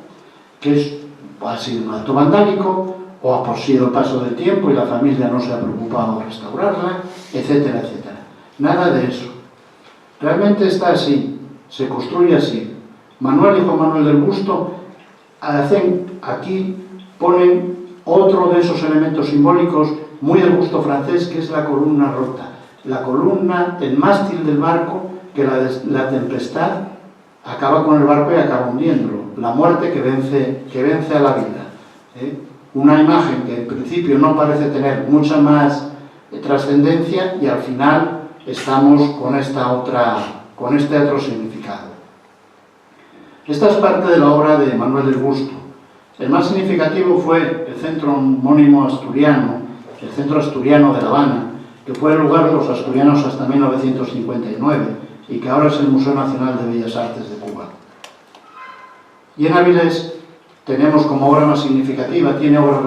que ha sido un acto vandálico, o ha sido el paso del tiempo y la familia no se ha preocupado de restaurarla, etcétera, etcétera. Nada de eso. Realmente está así, se construye así. Manuel y Juan Manuel del Busto ponen otro de esos elementos simbólicos muy del gusto francés, que es la columna rota. La columna, el mástil del barco, que la tempestad acaba con el barco y acaba hundiéndolo. La muerte que vence a la vida. Una imagen que en principio no parece tener mucha más trascendencia, y al final estamos con este otro significado. Esta es parte de la obra de Manuel del Busto. El más significativo fue el centro homónimo asturiano, el centro asturiano de La Habana, que fue el lugar de los asturianos hasta 1959 y que ahora es el Museo Nacional de Bellas Artes de Cuba. Y en Avilés tenemos como obra más significativa, tiene obra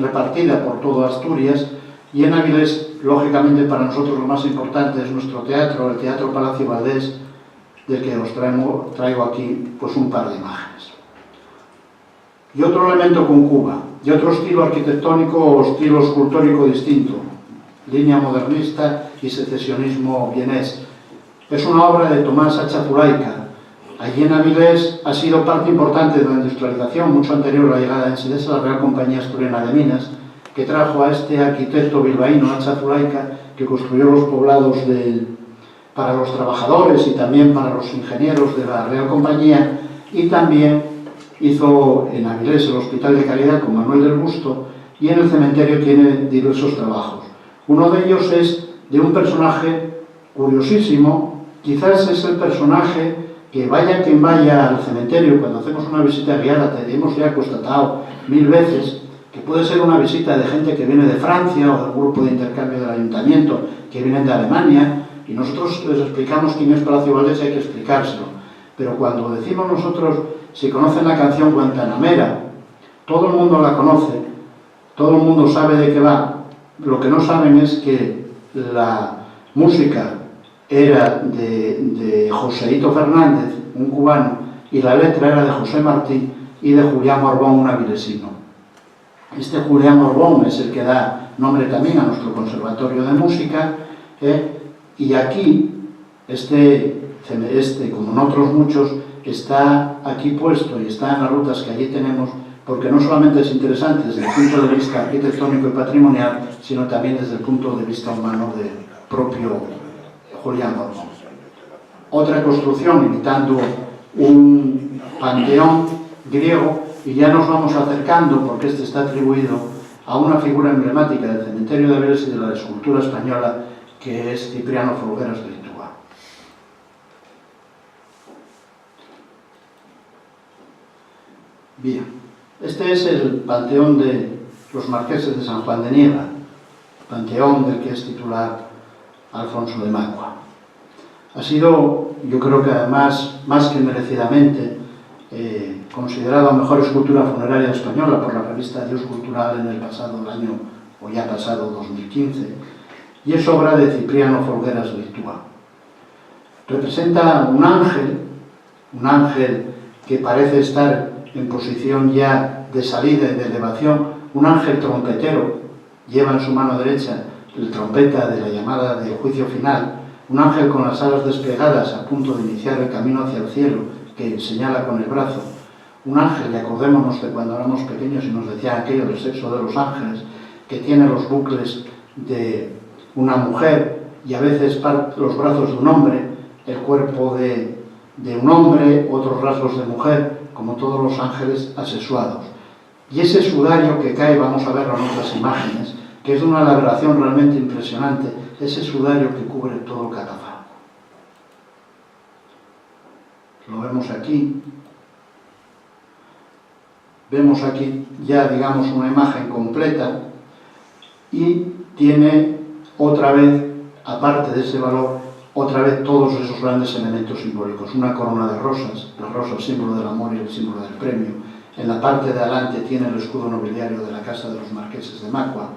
repartida por todo Asturias, y en Avilés, lógicamente para nosotros lo más importante es nuestro teatro, el Teatro Palacio Valdés, del que os traigo aquí pues un par de imágenes. Y otro elemento con Cuba, y otro estilo arquitectónico o estilo escultórico distinto, línea modernista y secesionismo vienés. Es una obra de Tomás Achazulaica. Allí en Avilés ha sido parte importante de la industrialización, mucho anterior a la llegada de Ensidesa, la Real Compañía Asturiana de Minas, que trajo a este arquitecto bilbaíno, Achazulaica, que construyó los poblados para los trabajadores y también para los ingenieros de la Real Compañía, y también hizo en Avilés el Hospital de Caridad con Manuel del Busto, y en el cementerio tiene diversos trabajos. Uno de ellos es de un personaje curiosísimo, quizás es el personaje que vaya quien vaya al cementerio, cuando hacemos una visita guiada, hemos ya constatado 1000 veces que puede ser una visita de gente que viene de Francia o del grupo de intercambio del ayuntamiento, que vienen de Alemania, y nosotros les explicamos quién es Palacio Valdés, hay que explicárselo. Pero cuando decimos nosotros, si conocen la canción Guantanamera, Todo el mundo la conoce, todo el mundo sabe de qué va. Lo que no saben es que la música era de Joséito Fernández, un cubano, y la letra era de José Martí y de Julián Orbón, un avilesino. Este Julián Orbón es el que da nombre también a nuestro Conservatorio de Música, y aquí, como en otros muchos, está aquí puesto y está en las rutas que allí tenemos, porque no solamente es interesante desde el punto de vista arquitectónico y patrimonial, sino también desde el punto de vista humano del propio Julián Orbón. Otra construcción imitando un panteón griego, y ya nos vamos acercando, porque este está atribuido a una figura emblemática del cementerio de Avilés y de la escultura española, que es Cipriano Folgueras de Litúa. Bien, este es el panteón de los marqueses de San Juan de Nieva, panteón del que es titular Alfonso de Macua. Ha sido, yo creo que además, más que merecidamente, considerado mejor escultura funeraria española por la revista Dios Cultural en el pasado año, o ya pasado 2015, y es obra de Cipriano Folgueras de Litúa. Representa un ángel que parece estar en posición ya de salida y de elevación, un ángel trompetero, lleva en su mano derecha el trompeta de la llamada del juicio final, un ángel con las alas desplegadas a punto de iniciar el camino hacia el cielo, que señala con el brazo, un ángel, y acordémonos de cuando éramos pequeños y nos decían aquello del sexo de los ángeles, que tiene los bucles de una mujer y a veces los brazos de un hombre, el cuerpo de un hombre, otros rasgos de mujer, como todos los ángeles asexuados. Y ese sudario que cae, vamos a verlo en otras imágenes, que es de una elaboración realmente impresionante, ese sudario que cubre todo el catafalco. Lo vemos aquí. Vemos aquí ya, digamos, una imagen completa y tiene otra vez, aparte de ese valor, otra vez todos esos grandes elementos simbólicos. Una corona de rosas, la rosa, el símbolo del amor y el símbolo del premio. En la parte de adelante tiene el escudo nobiliario de la Casa de los Marqueses de Macua.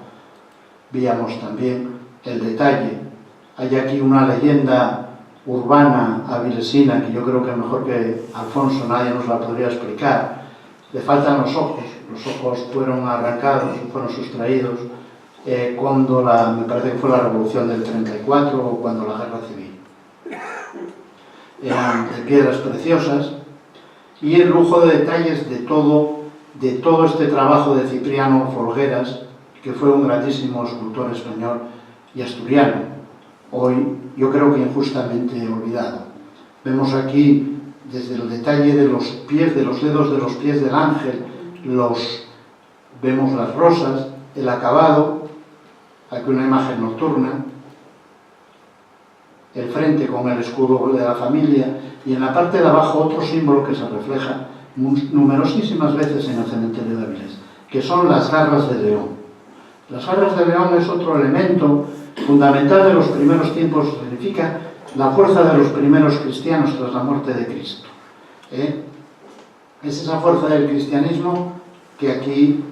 Veíamos también el detalle. Hay aquí una leyenda urbana avilesina que yo creo que mejor que Alfonso nadie nos la podría explicar. Le faltan los ojos fueron arrancados, fueron sustraídos cuando me parece que fue la Revolución del 34 o cuando la Guerra Civil. Eran de piedras preciosas, y el lujo de detalles de todo este trabajo de Cipriano Folgueras, que fue un grandísimo escultor español y asturiano, hoy yo creo que injustamente olvidado. Vemos aquí desde el detalle de los pies, de los dedos de los pies del ángel, vemos las rosas, el acabado, aquí una imagen nocturna, el frente con el escudo de la familia, y en la parte de abajo otro símbolo que se refleja numerosísimas veces en el cementerio de Avilés, que son las garras de león. Las garras de león es otro elemento fundamental de los primeros tiempos, significa la fuerza de los primeros cristianos tras la muerte de Cristo. Es esa fuerza del cristianismo que aquí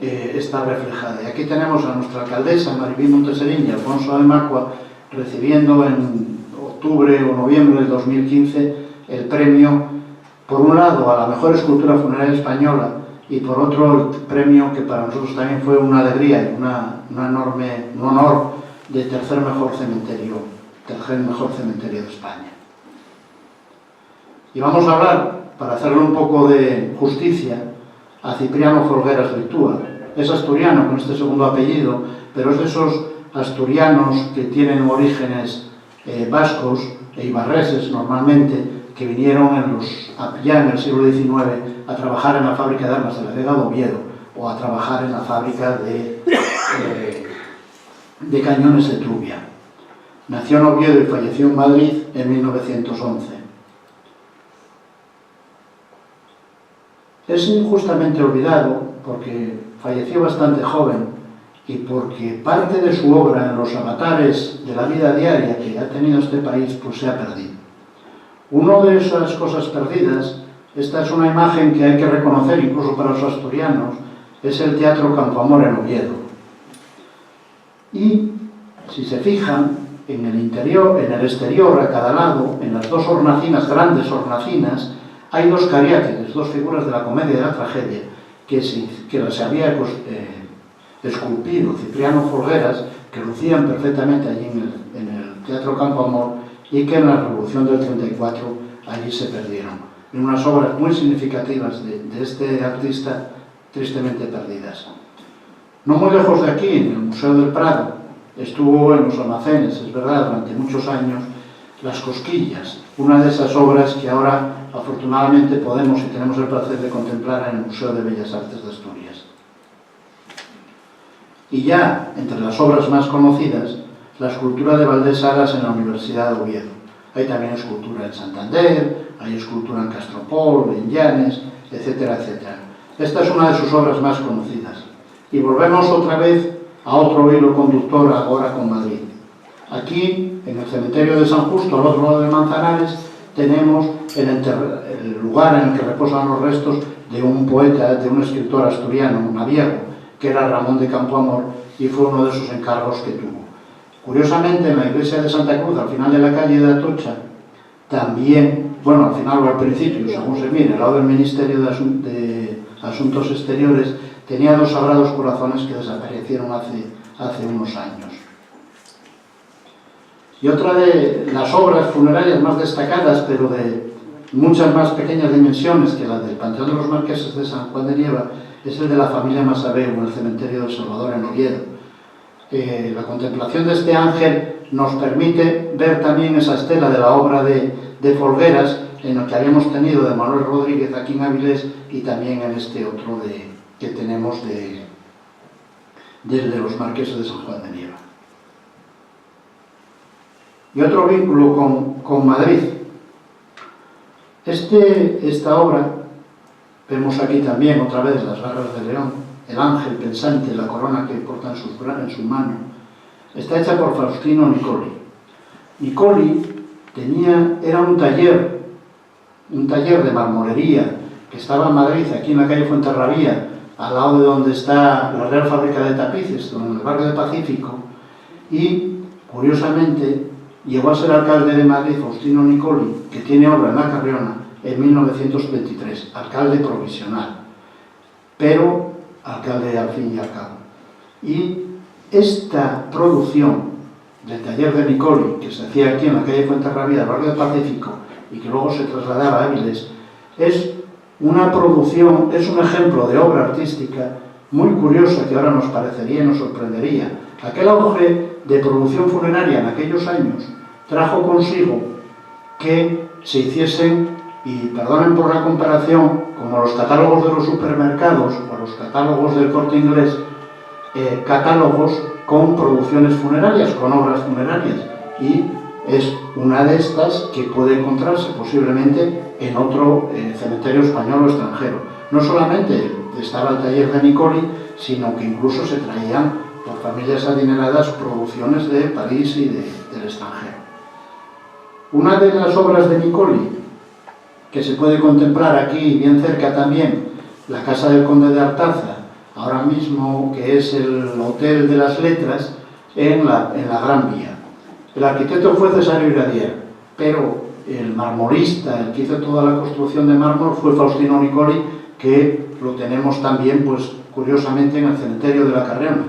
está reflejada. Y aquí tenemos a nuestra alcaldesa, Maribí Monteseriñ y Alfonso de Macua, recibiendo en octubre o noviembre del 2015 el premio, por un lado, a la mejor escultura funeraria española, y por otro, el premio que para nosotros también fue una alegría y un honor de tercer mejor cementerio de España. Y vamos a hablar, para hacerle un poco de justicia, a Cipriano Folgueras de Litúa. Es asturiano con este segundo apellido, pero es de esos asturianos que tienen orígenes vascos e ibarreses normalmente, que vinieron ya en el siglo XIX a trabajar en la fábrica de armas de la Vega de Oviedo, o a trabajar en la fábrica de cañones de Trubia. Nació en Oviedo y falleció en Madrid en 1911. Es injustamente olvidado porque falleció bastante joven y porque parte de su obra en los avatares de la vida diaria que ha tenido este país pues se ha perdido. Una de esas cosas perdidas Esta es una imagen que hay que reconocer incluso para los asturianos, es el Teatro Campoamor en Oviedo. Y, si se fijan, en el interior, en el exterior, a cada lado, en las dos hornacinas, grandes hornacinas, hay dos cariátides, dos figuras de la comedia y de la tragedia, que las había esculpido Cipriano Folgueras, que lucían perfectamente allí en el Teatro Campoamor y que en la Revolución del 34 allí se perdieron. En unas obras muy significativas de este artista, tristemente perdidas. No muy lejos de aquí, en el Museo del Prado, estuvo en los almacenes, es verdad, durante muchos años, Las Cosquillas, una de esas obras que ahora afortunadamente podemos y tenemos el placer de contemplar en el Museo de Bellas Artes de Asturias. Y ya, entre las obras más conocidas, la escultura de Valdés Salas en la Universidad de Oviedo. Hay también escultura en Santander, hay escultura en Castropol, en Llanes, etcétera, etcétera. Esta es una de sus obras más conocidas. Y volvemos otra vez a otro hilo conductor ahora con Madrid. Aquí, en el cementerio de San Justo, al otro lado de Manzanares, tenemos el lugar en el que reposan los restos de un poeta, de un escritor asturiano, naviego, que era Ramón de Campoamor, y fue uno de sus encargos que tuvo. Curiosamente, en la iglesia de Santa Cruz, al final de la calle de Atocha, también, bueno, al final o al principio, según se mire, al lado del Ministerio de Asuntos Exteriores, tenía dos sagrados corazones que desaparecieron hace unos años. Y otra de las obras funerarias más destacadas, pero de muchas más pequeñas dimensiones que la del Panteón de los Marqueses de San Juan de Nieva, es el de la familia Masabeu, en el cementerio del Salvador en Oviedo. La contemplación de este ángel nos permite ver también esa estela de la obra de Folgueras, en el que habíamos tenido de Manuel Rodríguez aquí en Avilés, y también en este otro que tenemos desde los Marqueses de San Juan de Nieva. Y otro vínculo con Madrid. Esta obra, vemos aquí también otra vez las garras de león, el ángel pensante, la corona que porta en su mano, está hecha por Faustino Nicoli. Nicoli era un taller de marmolería que estaba en Madrid, aquí en la calle Fuenterrabía, al lado de donde está la Real Fábrica de Tapices, en el barrio de Pacífico, y, curiosamente, llegó a ser alcalde de Madrid Faustino Nicoli, que tiene obra en La Carriona, en 1923, alcalde provisional, pero alcalde al fin y al cabo. Y esta producción del taller de Nicoli, que se hacía aquí en la calle Fuenterrabía, del barrio de Pacífico, y que luego se trasladaba a Áviles, es una producción, es un ejemplo de obra artística muy curiosa que ahora nos parecería y nos sorprendería. Aquel auge de producción funeraria en aquellos años trajo consigo que se hiciesen, y perdonen por la comparación, como los catálogos de los supermercados o los catálogos del Corte Inglés, catálogos con producciones funerarias, con obras funerarias, y es una de estas que puede encontrarse posiblemente en otro cementerio español o extranjero. No solamente estaba el taller de Nicoli, sino que incluso se traían por familias adineradas producciones de París y del extranjero. Una de las obras de Nicoli, que se puede contemplar aquí bien cerca también, la Casa del Conde de Artaza, ahora mismo que es el Hotel de las Letras, en la Gran Vía. El arquitecto fue Cesario Iradier, pero el marmorista, el que hizo toda la construcción de mármol, fue Faustino Nicoli, que lo tenemos también, pues curiosamente, en el cementerio de La Carriona.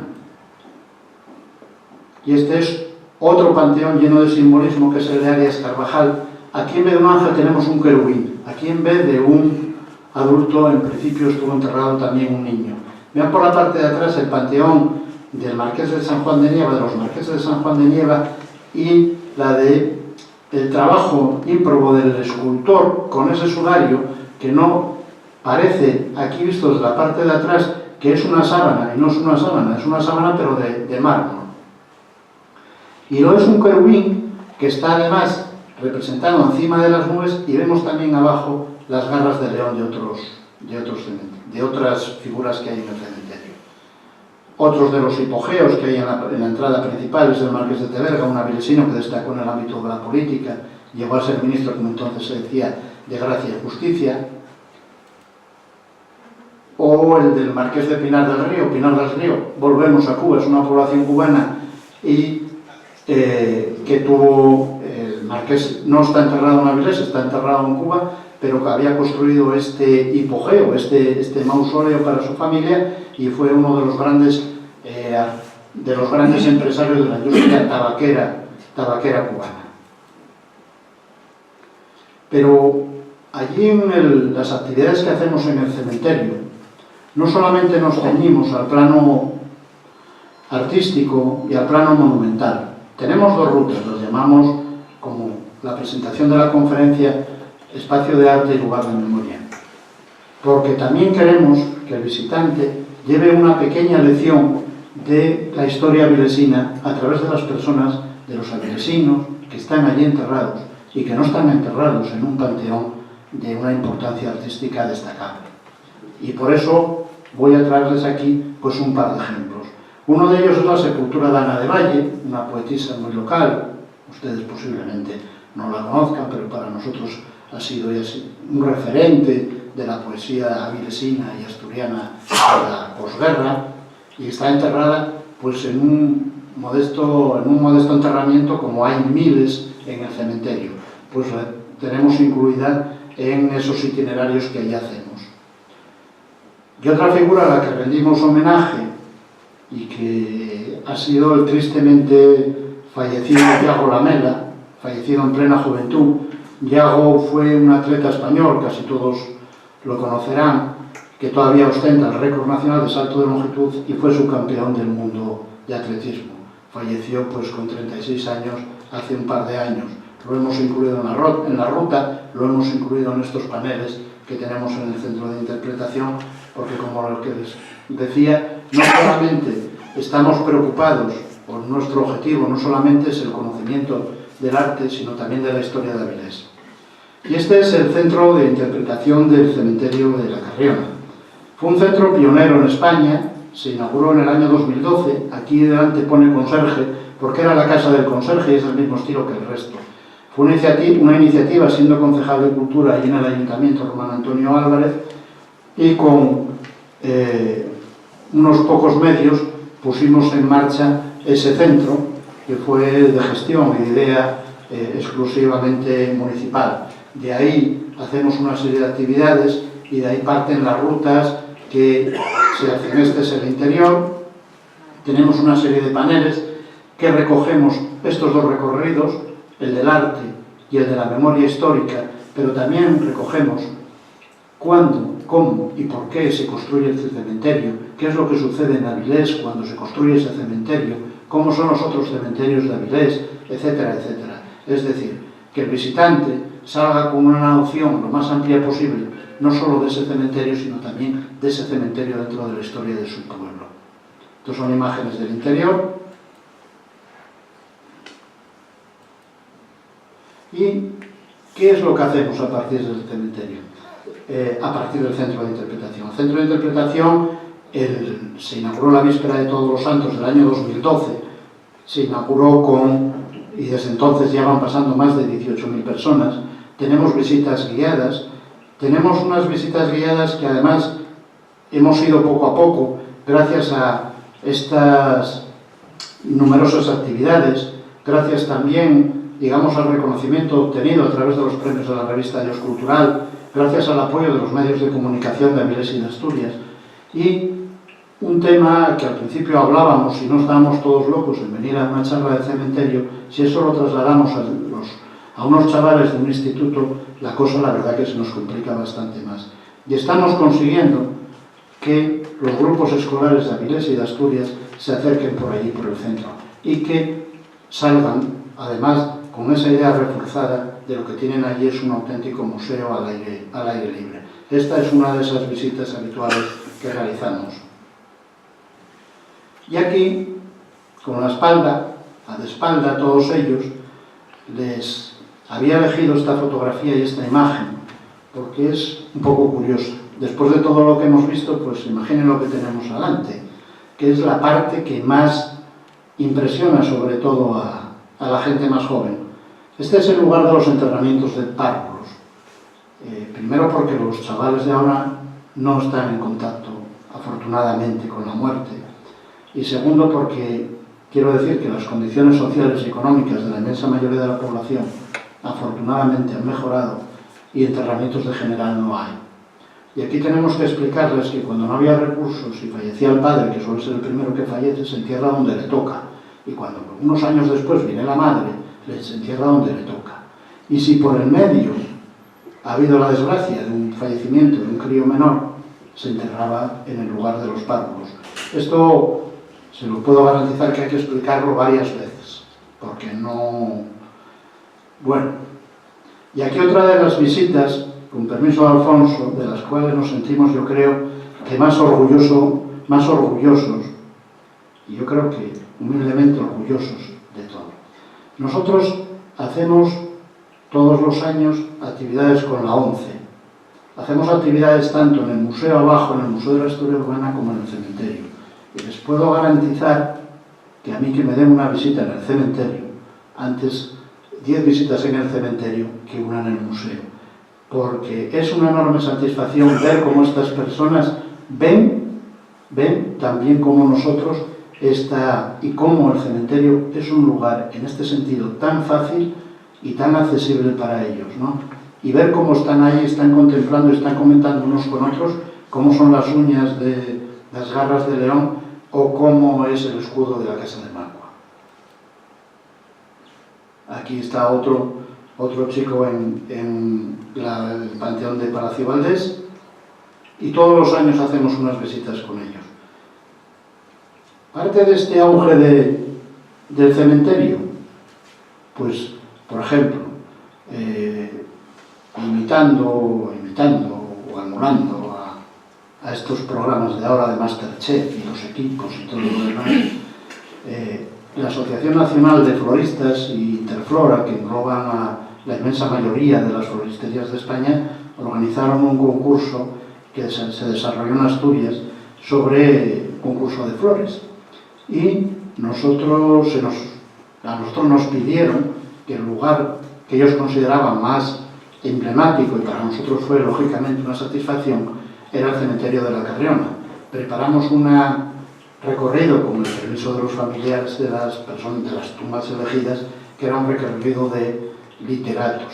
Y este es otro panteón lleno de simbolismo, que es el de Arias Carvajal. Aquí en vez de un ángel tenemos un querubín. Aquí en vez de un adulto, en principio estuvo enterrado también un niño. Vean por la parte de atrás el panteón del Marqués de San Juan de Nieva, de los Marqueses de San Juan de Nieva, y el trabajo ímprobo del escultor con ese sudario, que no parece, aquí visto desde la parte de atrás, que es una sábana, y no es una sábana pero de mármol. Y lo es un querubín que está además representado encima de las nubes, y vemos también abajo las garras de león de otras figuras que hay en el cementerio. Otros de los hipogeos que hay en la entrada principal es el Marqués de Teberga, un avilesino que destacó en el ámbito de la política, llegó a ser ministro, como entonces se decía, de Gracia y Justicia. o el del Marqués de Pinar del Río, volvemos a Cuba, es una población cubana y que tuvo, el Marqués no está enterrado en Avilés, está enterrado en Cuba, pero que había construido este hipogeo, este mausoleo para su familia, y fue uno de los grandes empresarios de la industria tabaquera cubana. Pero allí en las actividades que hacemos en el cementerio, no solamente nos ceñimos al plano artístico y al plano monumental. Tenemos dos rutas, las llamamos, como la presentación de la conferencia, espacio de arte y lugar de memoria. Porque también queremos que el visitante lleve una pequeña lección de la historia avilesina a través de las personas, de los avilesinos que están allí enterrados y que no están enterrados en un panteón de una importancia artística destacable. Y por eso voy a traerles aquí pues un par de ejemplos. Uno de ellos es la sepultura de Ana de Valle, una poetisa muy local. Ustedes posiblemente no la conozcan, pero para nosotros ha sido un referente de la poesía avilesina y asturiana de la posguerra, y está enterrada pues en un modesto enterramiento, como hay miles en el cementerio. Pues la tenemos incluida en esos itinerarios que allí hacemos. Y otra figura a la que rendimos homenaje y que ha sido el tristemente fallecido Yago Lamela, fallecido en plena juventud. Yago fue un atleta español, casi todos lo conocerán, que todavía ostenta el récord nacional de salto de longitud y fue subcampeón del mundo de atletismo. Falleció pues con 36 años hace un par de años. Lo hemos incluido en la ruta, lo hemos incluido en estos paneles que tenemos en el centro de interpretación, porque como lo que les decía, no solamente estamos preocupados por nuestro objetivo, no solamente es el conocimiento del arte, sino también de la historia de Avilés. Y este es el centro de interpretación del cementerio de La Carriona. Fue un centro pionero en España, se inauguró en el año 2012, aquí delante pone conserje, porque era la casa del conserje y es del mismo estilo que el resto. Fue una iniciativa, siendo concejal de Cultura y en el Ayuntamiento, Román Antonio Álvarez, y con unos pocos medios pusimos en marcha ese centro, que fue de gestión y de idea exclusivamente municipal. De ahí hacemos una serie de actividades y de ahí parten las rutas que se hacen. Este es el interior. Tenemos una serie de paneles que recogemos estos dos recorridos, el del arte y el de la memoria histórica, pero también recogemos cuándo, cómo y por qué se construye este cementerio, qué es lo que sucede en Avilés cuando se construye ese cementerio, cómo son los otros cementerios de Avilés, etcétera, etcétera. Es decir, que el visitante salga con una noción lo más amplia posible, no solo de ese cementerio, sino también de ese cementerio dentro de la historia de su pueblo. Estas son imágenes del interior. ¿Y qué es lo que hacemos a partir del cementerio? A partir del centro de interpretación. El centro de interpretación se inauguró la víspera de Todos los Santos del año 2012. Se inauguró y desde entonces ya van pasando más de 18.000 personas. Tenemos visitas guiadas. Tenemos unas visitas guiadas que además hemos ido poco a poco, gracias a estas numerosas actividades, gracias también, digamos, al reconocimiento obtenido a través de los premios de la revista Dios Cultural, gracias al apoyo de los medios de comunicación de Avilés y de Asturias. Y un tema que al principio hablábamos y no estábamos todos locos en venir a una charla de cementerio, si eso lo trasladamos a unos chavales de un instituto, la cosa la verdad que se nos complica bastante más. Y estamos consiguiendo que los grupos escolares de Avilés y de Asturias se acerquen por allí, por el centro, y que salgan, además, con esa idea reforzada de lo que tienen allí es un auténtico museo al aire libre. Esta es una de esas visitas habituales que realizamos. Y aquí, con la espalda, a la espalda a todos ellos, les había elegido esta fotografía y esta imagen, porque es un poco curiosa. Después de todo lo que hemos visto, pues imaginen lo que tenemos delante, que es la parte que más impresiona sobre todo a la gente más joven. Este es el lugar de los enterramientos de párvulos. Primero porque los chavales de ahora no están en contacto afortunadamente, con la muerte. Y segundo, porque quiero decir que las condiciones sociales y económicas de la inmensa mayoría de la población, afortunadamente, han mejorado y enterramientos de general no hay. Y aquí tenemos que explicarles que cuando no había recursos y fallecía el padre, que suele ser el primero que fallece, se entierra donde le toca. Y cuando unos años después viene la madre, se entierra donde le toca. Y si por el medio ha habido la desgracia de un fallecimiento de un crío menor, se enterraba en el lugar de los párvulos. Esto se lo puedo garantizar que hay que explicarlo varias veces, porque no... Bueno, y aquí otra de las visitas, con permiso de Alfonso, de las cuales nos sentimos, yo creo, que más orgullosos, y yo creo que humildemente orgullosos de todo. Nosotros hacemos todos los años actividades con la ONCE. Hacemos actividades tanto en el museo abajo, en el Museo de la Historia Urbana, como en el cementerio. Y les puedo garantizar que a mí que me den una visita en el cementerio, antes 10 visitas en el cementerio que una en el museo. Porque es una enorme satisfacción ver cómo estas personas ven también como nosotros y cómo el cementerio es un lugar, en este sentido, tan fácil y tan accesible para ellos, ¿no? Y ver cómo están ahí, están contemplando, están comentando unos con otros cómo son las uñas de las garras de león o cómo es el escudo de la Casa de Macua. Aquí está otro chico en el Panteón de Palacio Valdés, y todos los años hacemos unas visitas con ellos. Parte de este auge del cementerio, pues, por ejemplo, imitando o emulando a estos programas de ahora de Masterchef y los equipos y todo lo demás, la Asociación Nacional de Floristas y Interflora, que engloban a la inmensa mayoría de las floristerías de España, organizaron un concurso que se desarrolló en Asturias sobre concurso de flores. Y a nosotros nos pidieron que el lugar que ellos consideraban más emblemático, y para nosotros fue lógicamente una satisfacción, era el cementerio de la Carriona. Preparamos un recorrido con el permiso de los familiares de las personas, de las tumbas elegidas, que era un recorrido de literatos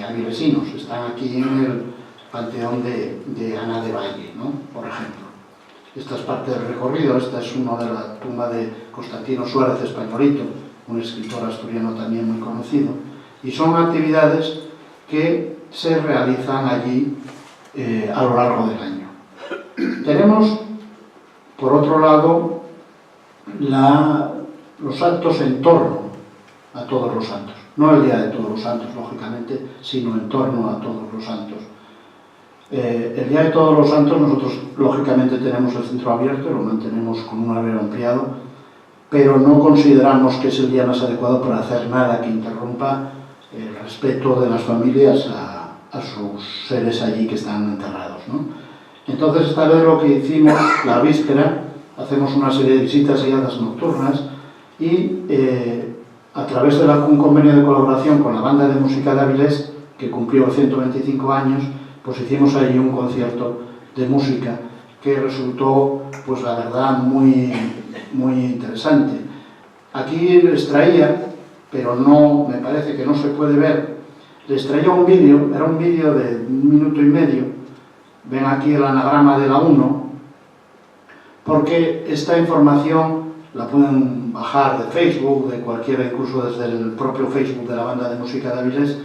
avilesinos. Están aquí en el Panteón de Ana de Valle, ¿no? Por ejemplo. Esta es parte del recorrido. Esta es una de la tumba de Constantino Suárez Españolito, un escritor asturiano también muy conocido. Y son actividades que se realizan allí a lo largo del año. Tenemos, por otro lado, los actos en torno a Todos los Santos. No el Día de Todos los Santos, lógicamente, sino en torno a Todos los Santos. El Día de Todos los Santos nosotros, lógicamente, tenemos el centro abierto, lo mantenemos con un horario ampliado, pero no consideramos que es el día más adecuado para hacer nada que interrumpa el respeto de las familias a sus seres allí que están enterrados, ¿no? Entonces, esta vez lo que hicimos, la víspera, hacemos una serie de visitas guiadas nocturnas y a través de un convenio de colaboración con la Banda de Música de Avilés, que cumplió 125 años, pues hicimos allí un concierto de música que resultó, pues la verdad, muy interesante. Aquí les traía, pero no, me parece que no se puede ver, les traía un vídeo, era un vídeo de 1 minuto y medio, ven aquí el anagrama de la 1, porque esta información la pueden bajar de Facebook, de cualquiera, incluso desde el propio Facebook de la Banda de Música de Avilés.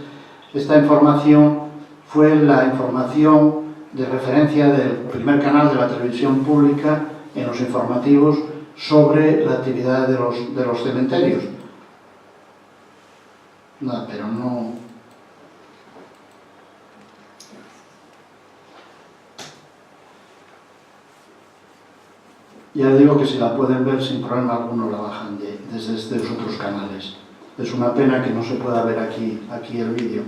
Esta información fue la información de referencia del primer canal de la televisión pública en los informativos sobre la actividad de los cementerios. No, pero no... Ya digo que si la pueden ver sin problema alguno la bajan desde estos otros canales. Es una pena que no se pueda ver aquí el vídeo.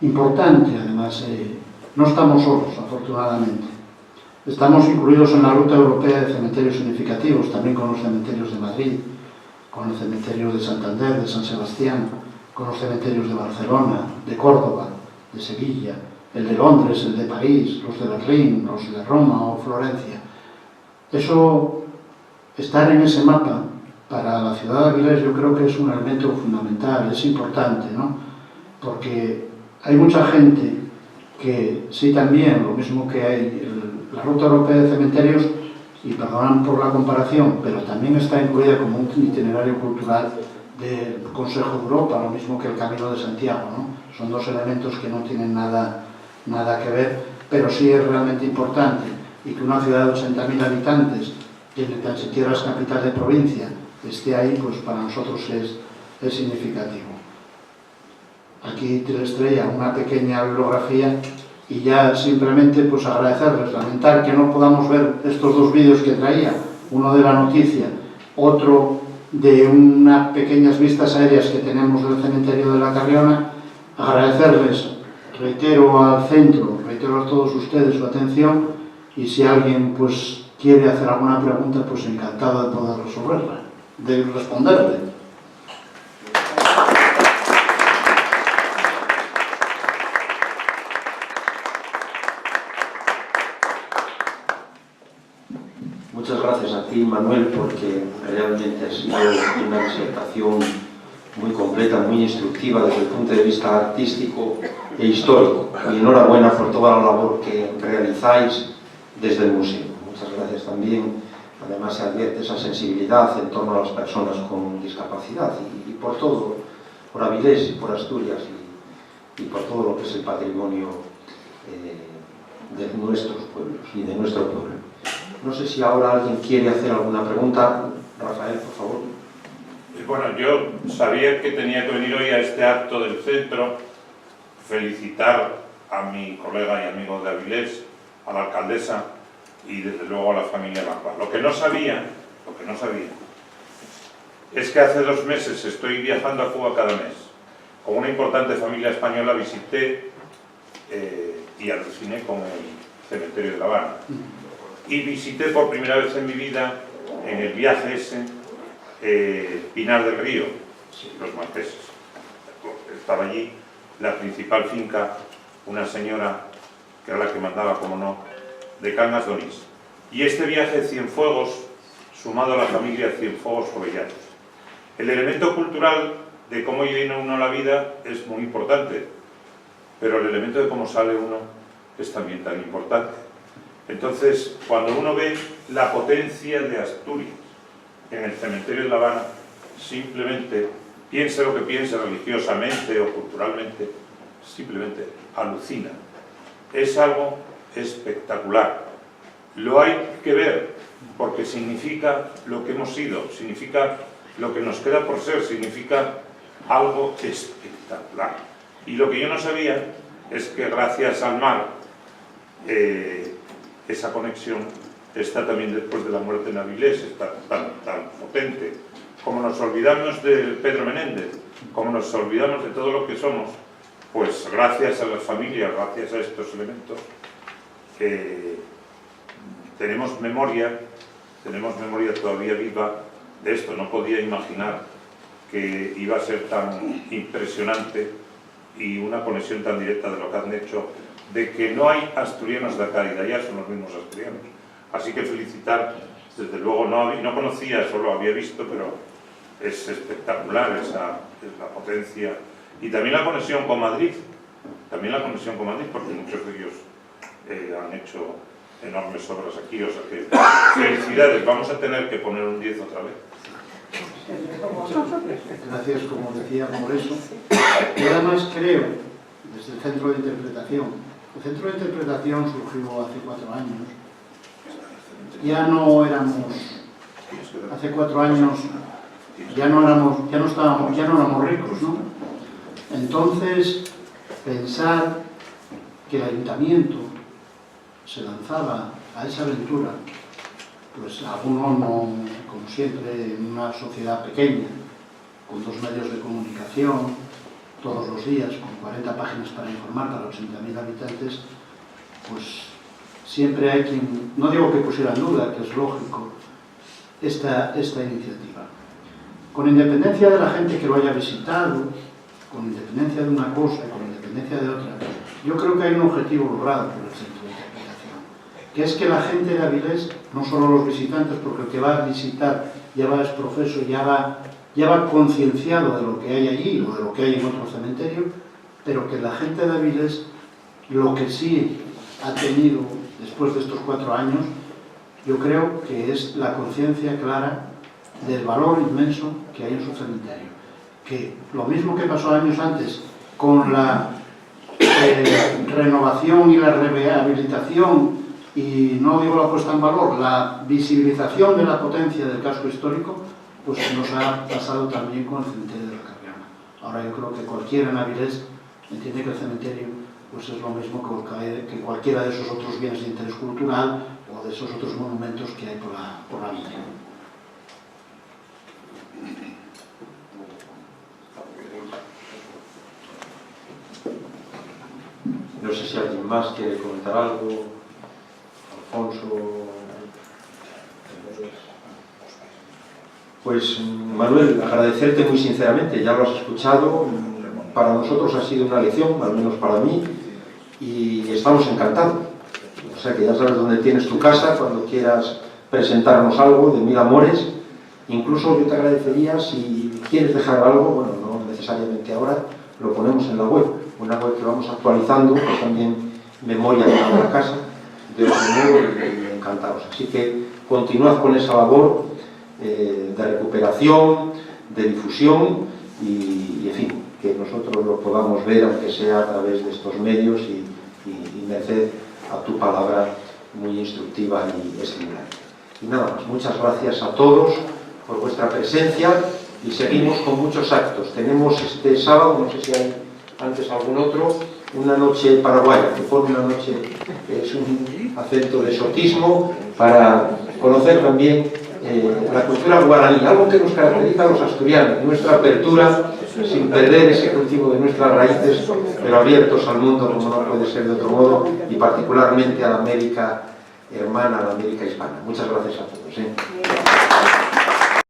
Importante, además, no estamos solos, afortunadamente. Estamos incluidos en la Ruta Europea de Cementerios Significativos, también con los cementerios de Madrid, con el cementerio de Santander, de San Sebastián, con los cementerios de Barcelona, de Córdoba, de Sevilla, el de Londres, el de París, los de Berlín, los de Roma o Florencia. Eso, estar en ese mapa para la ciudad de Avilés, yo creo que es un elemento fundamental, es importante, ¿no? Porque hay mucha gente que sí también, lo mismo que hay la Ruta Europea de Cementerios, y perdonan por la comparación, pero también está incluida como un itinerario cultural del Consejo de Europa, lo mismo que el Camino de Santiago, ¿no? Son dos elementos que no tienen nada que ver, pero sí es realmente importante, y que una ciudad de 80.000 habitantes, que tan siquiera es capital de provincia, esté ahí, pues para nosotros es significativo. Aquí te estrella una pequeña bibliografía y ya simplemente pues agradecerles, lamentar que no podamos ver estos dos vídeos que traía, uno de la noticia, otro de unas pequeñas vistas aéreas que tenemos del cementerio de la Carriona. Agradecerles, reitero al centro, reitero a todos ustedes su atención, y si alguien pues quiere hacer alguna pregunta, pues encantado de poder resolverla, de responderle. Muchas gracias a ti, Manuel, porque realmente ha sido una disertación muy completa, muy instructiva desde el punto de vista artístico e histórico. Y enhorabuena por toda la labor que realizáis desde el museo. Muchas gracias también. Además, se advierte esa sensibilidad en torno a las personas con discapacidad y por todo, por Avilés y por Asturias y por todo lo que es el patrimonio de nuestros pueblos y de nuestro pueblo. No sé si ahora alguien quiere hacer alguna pregunta. Rafael, por favor. Bueno, yo sabía que tenía que venir hoy a este acto del centro, felicitar a mi colega y amigo de Avilés, a la alcaldesa y desde luego a la familia Marpa. Lo que no sabía es que hace 2 meses estoy viajando a Cuba cada mes. Con una importante familia española visité y aluciné con el cementerio de La Habana. Y visité por primera vez en mi vida, en el viaje ese, Pinar del Río, los marqueses. Estaba allí la principal finca, una señora que era la que mandaba, como no, de Cangas de Onís. Y este viaje Cienfuegos, sumado a la familia Cienfuegos Jovellanos. El elemento cultural de cómo llena uno la vida es muy importante, pero el elemento de cómo sale uno es también tan importante. Entonces, cuando uno ve la potencia de Asturias en el cementerio de La Habana, simplemente piense lo que piense religiosamente o culturalmente, simplemente alucina. Es algo espectacular. Lo hay que ver porque significa lo que hemos sido, significa lo que nos queda por ser, significa algo espectacular. Y lo que yo no sabía es que gracias al mar, esa conexión está también después de la muerte en Avilés, está tan potente. Como nos olvidamos de Pedro Menéndez, como nos olvidamos de todo lo que somos, pues gracias a las familias, gracias a estos elementos, tenemos memoria todavía viva de esto. No podía imaginar que iba a ser tan impresionante y una conexión tan directa de lo que han hecho, de que no hay asturianos de acá y de allá, son los mismos asturianos. Así que felicitar, desde luego no conocía, solo había visto, pero es espectacular la potencia. Y también la conexión con Madrid, porque muchos de ellos han hecho enormes obras aquí, o sea que felicidades. Vamos a tener que poner un 10 otra vez. Gracias, como decía, por eso. Y además creo, desde el Centro de Interpretación, el Centro de Interpretación surgió hace 4 años. Ya no éramos, hace 4 años, ya no éramos ricos, ¿no? Entonces, pensar que el ayuntamiento se lanzaba a esa aventura, pues algunos, como siempre, en una sociedad pequeña, con 2 medios de comunicación, todos los días, con 40 páginas para informar para 80.000 habitantes, pues siempre hay quien, no digo que pusiera en duda, que es lógico, esta iniciativa. Con independencia de la gente que lo haya visitado, con independencia de una cosa y con independencia de otra, yo creo que hay un objetivo logrado por el centro de interpretación, que es que la gente de Avilés, no solo los visitantes, porque el que va a visitar ya va es profeso, ya va concienciado de lo que hay allí o de lo que hay en otro cementerio, pero que la gente de Avilés, lo que sí ha tenido después de estos 4 años, yo creo que es la conciencia clara del valor inmenso que hay en su cementerio. Que lo mismo que pasó años antes con la renovación y la rehabilitación, y no digo la puesta en valor, la visibilización de la potencia del casco histórico, pues nos ha pasado también con el cementerio de la Carriana. Ahora yo creo que cualquiera en Avilés entiende que el cementerio pues es lo mismo que cualquiera de esos otros bienes de interés cultural o de esos otros monumentos que hay por la villa. No sé si alguien más quiere comentar algo. Alfonso. Pues Manuel, agradecerte muy sinceramente, ya lo has escuchado, para nosotros ha sido una lección, al menos para mí, y estamos encantados. O sea que ya sabes dónde tienes tu casa, cuando quieras presentarnos algo de Mil Amores. Incluso yo te agradecería si quieres dejar algo, bueno, no necesariamente ahora, lo ponemos en la web, una web que vamos actualizando, pues también memoria de la casa, de otro modo, y encantados. Así que continuad con esa labor de recuperación, de difusión y en fin, que nosotros lo podamos ver, aunque sea a través de estos medios y merced a tu palabra muy instructiva y estimulante. Y nada más, muchas gracias a todos por vuestra presencia y seguimos con muchos actos. Tenemos este sábado, no sé si hay antes algún otro, una noche paraguaya, que pone una noche, es un acento de exotismo para conocer también la cultura guaraní, algo que nos caracteriza a los asturianos, nuestra apertura sin perder ese cultivo de nuestras raíces, pero abiertos al mundo como no puede ser de otro modo, y particularmente a la América hermana, a la América hispana. Muchas gracias a todos.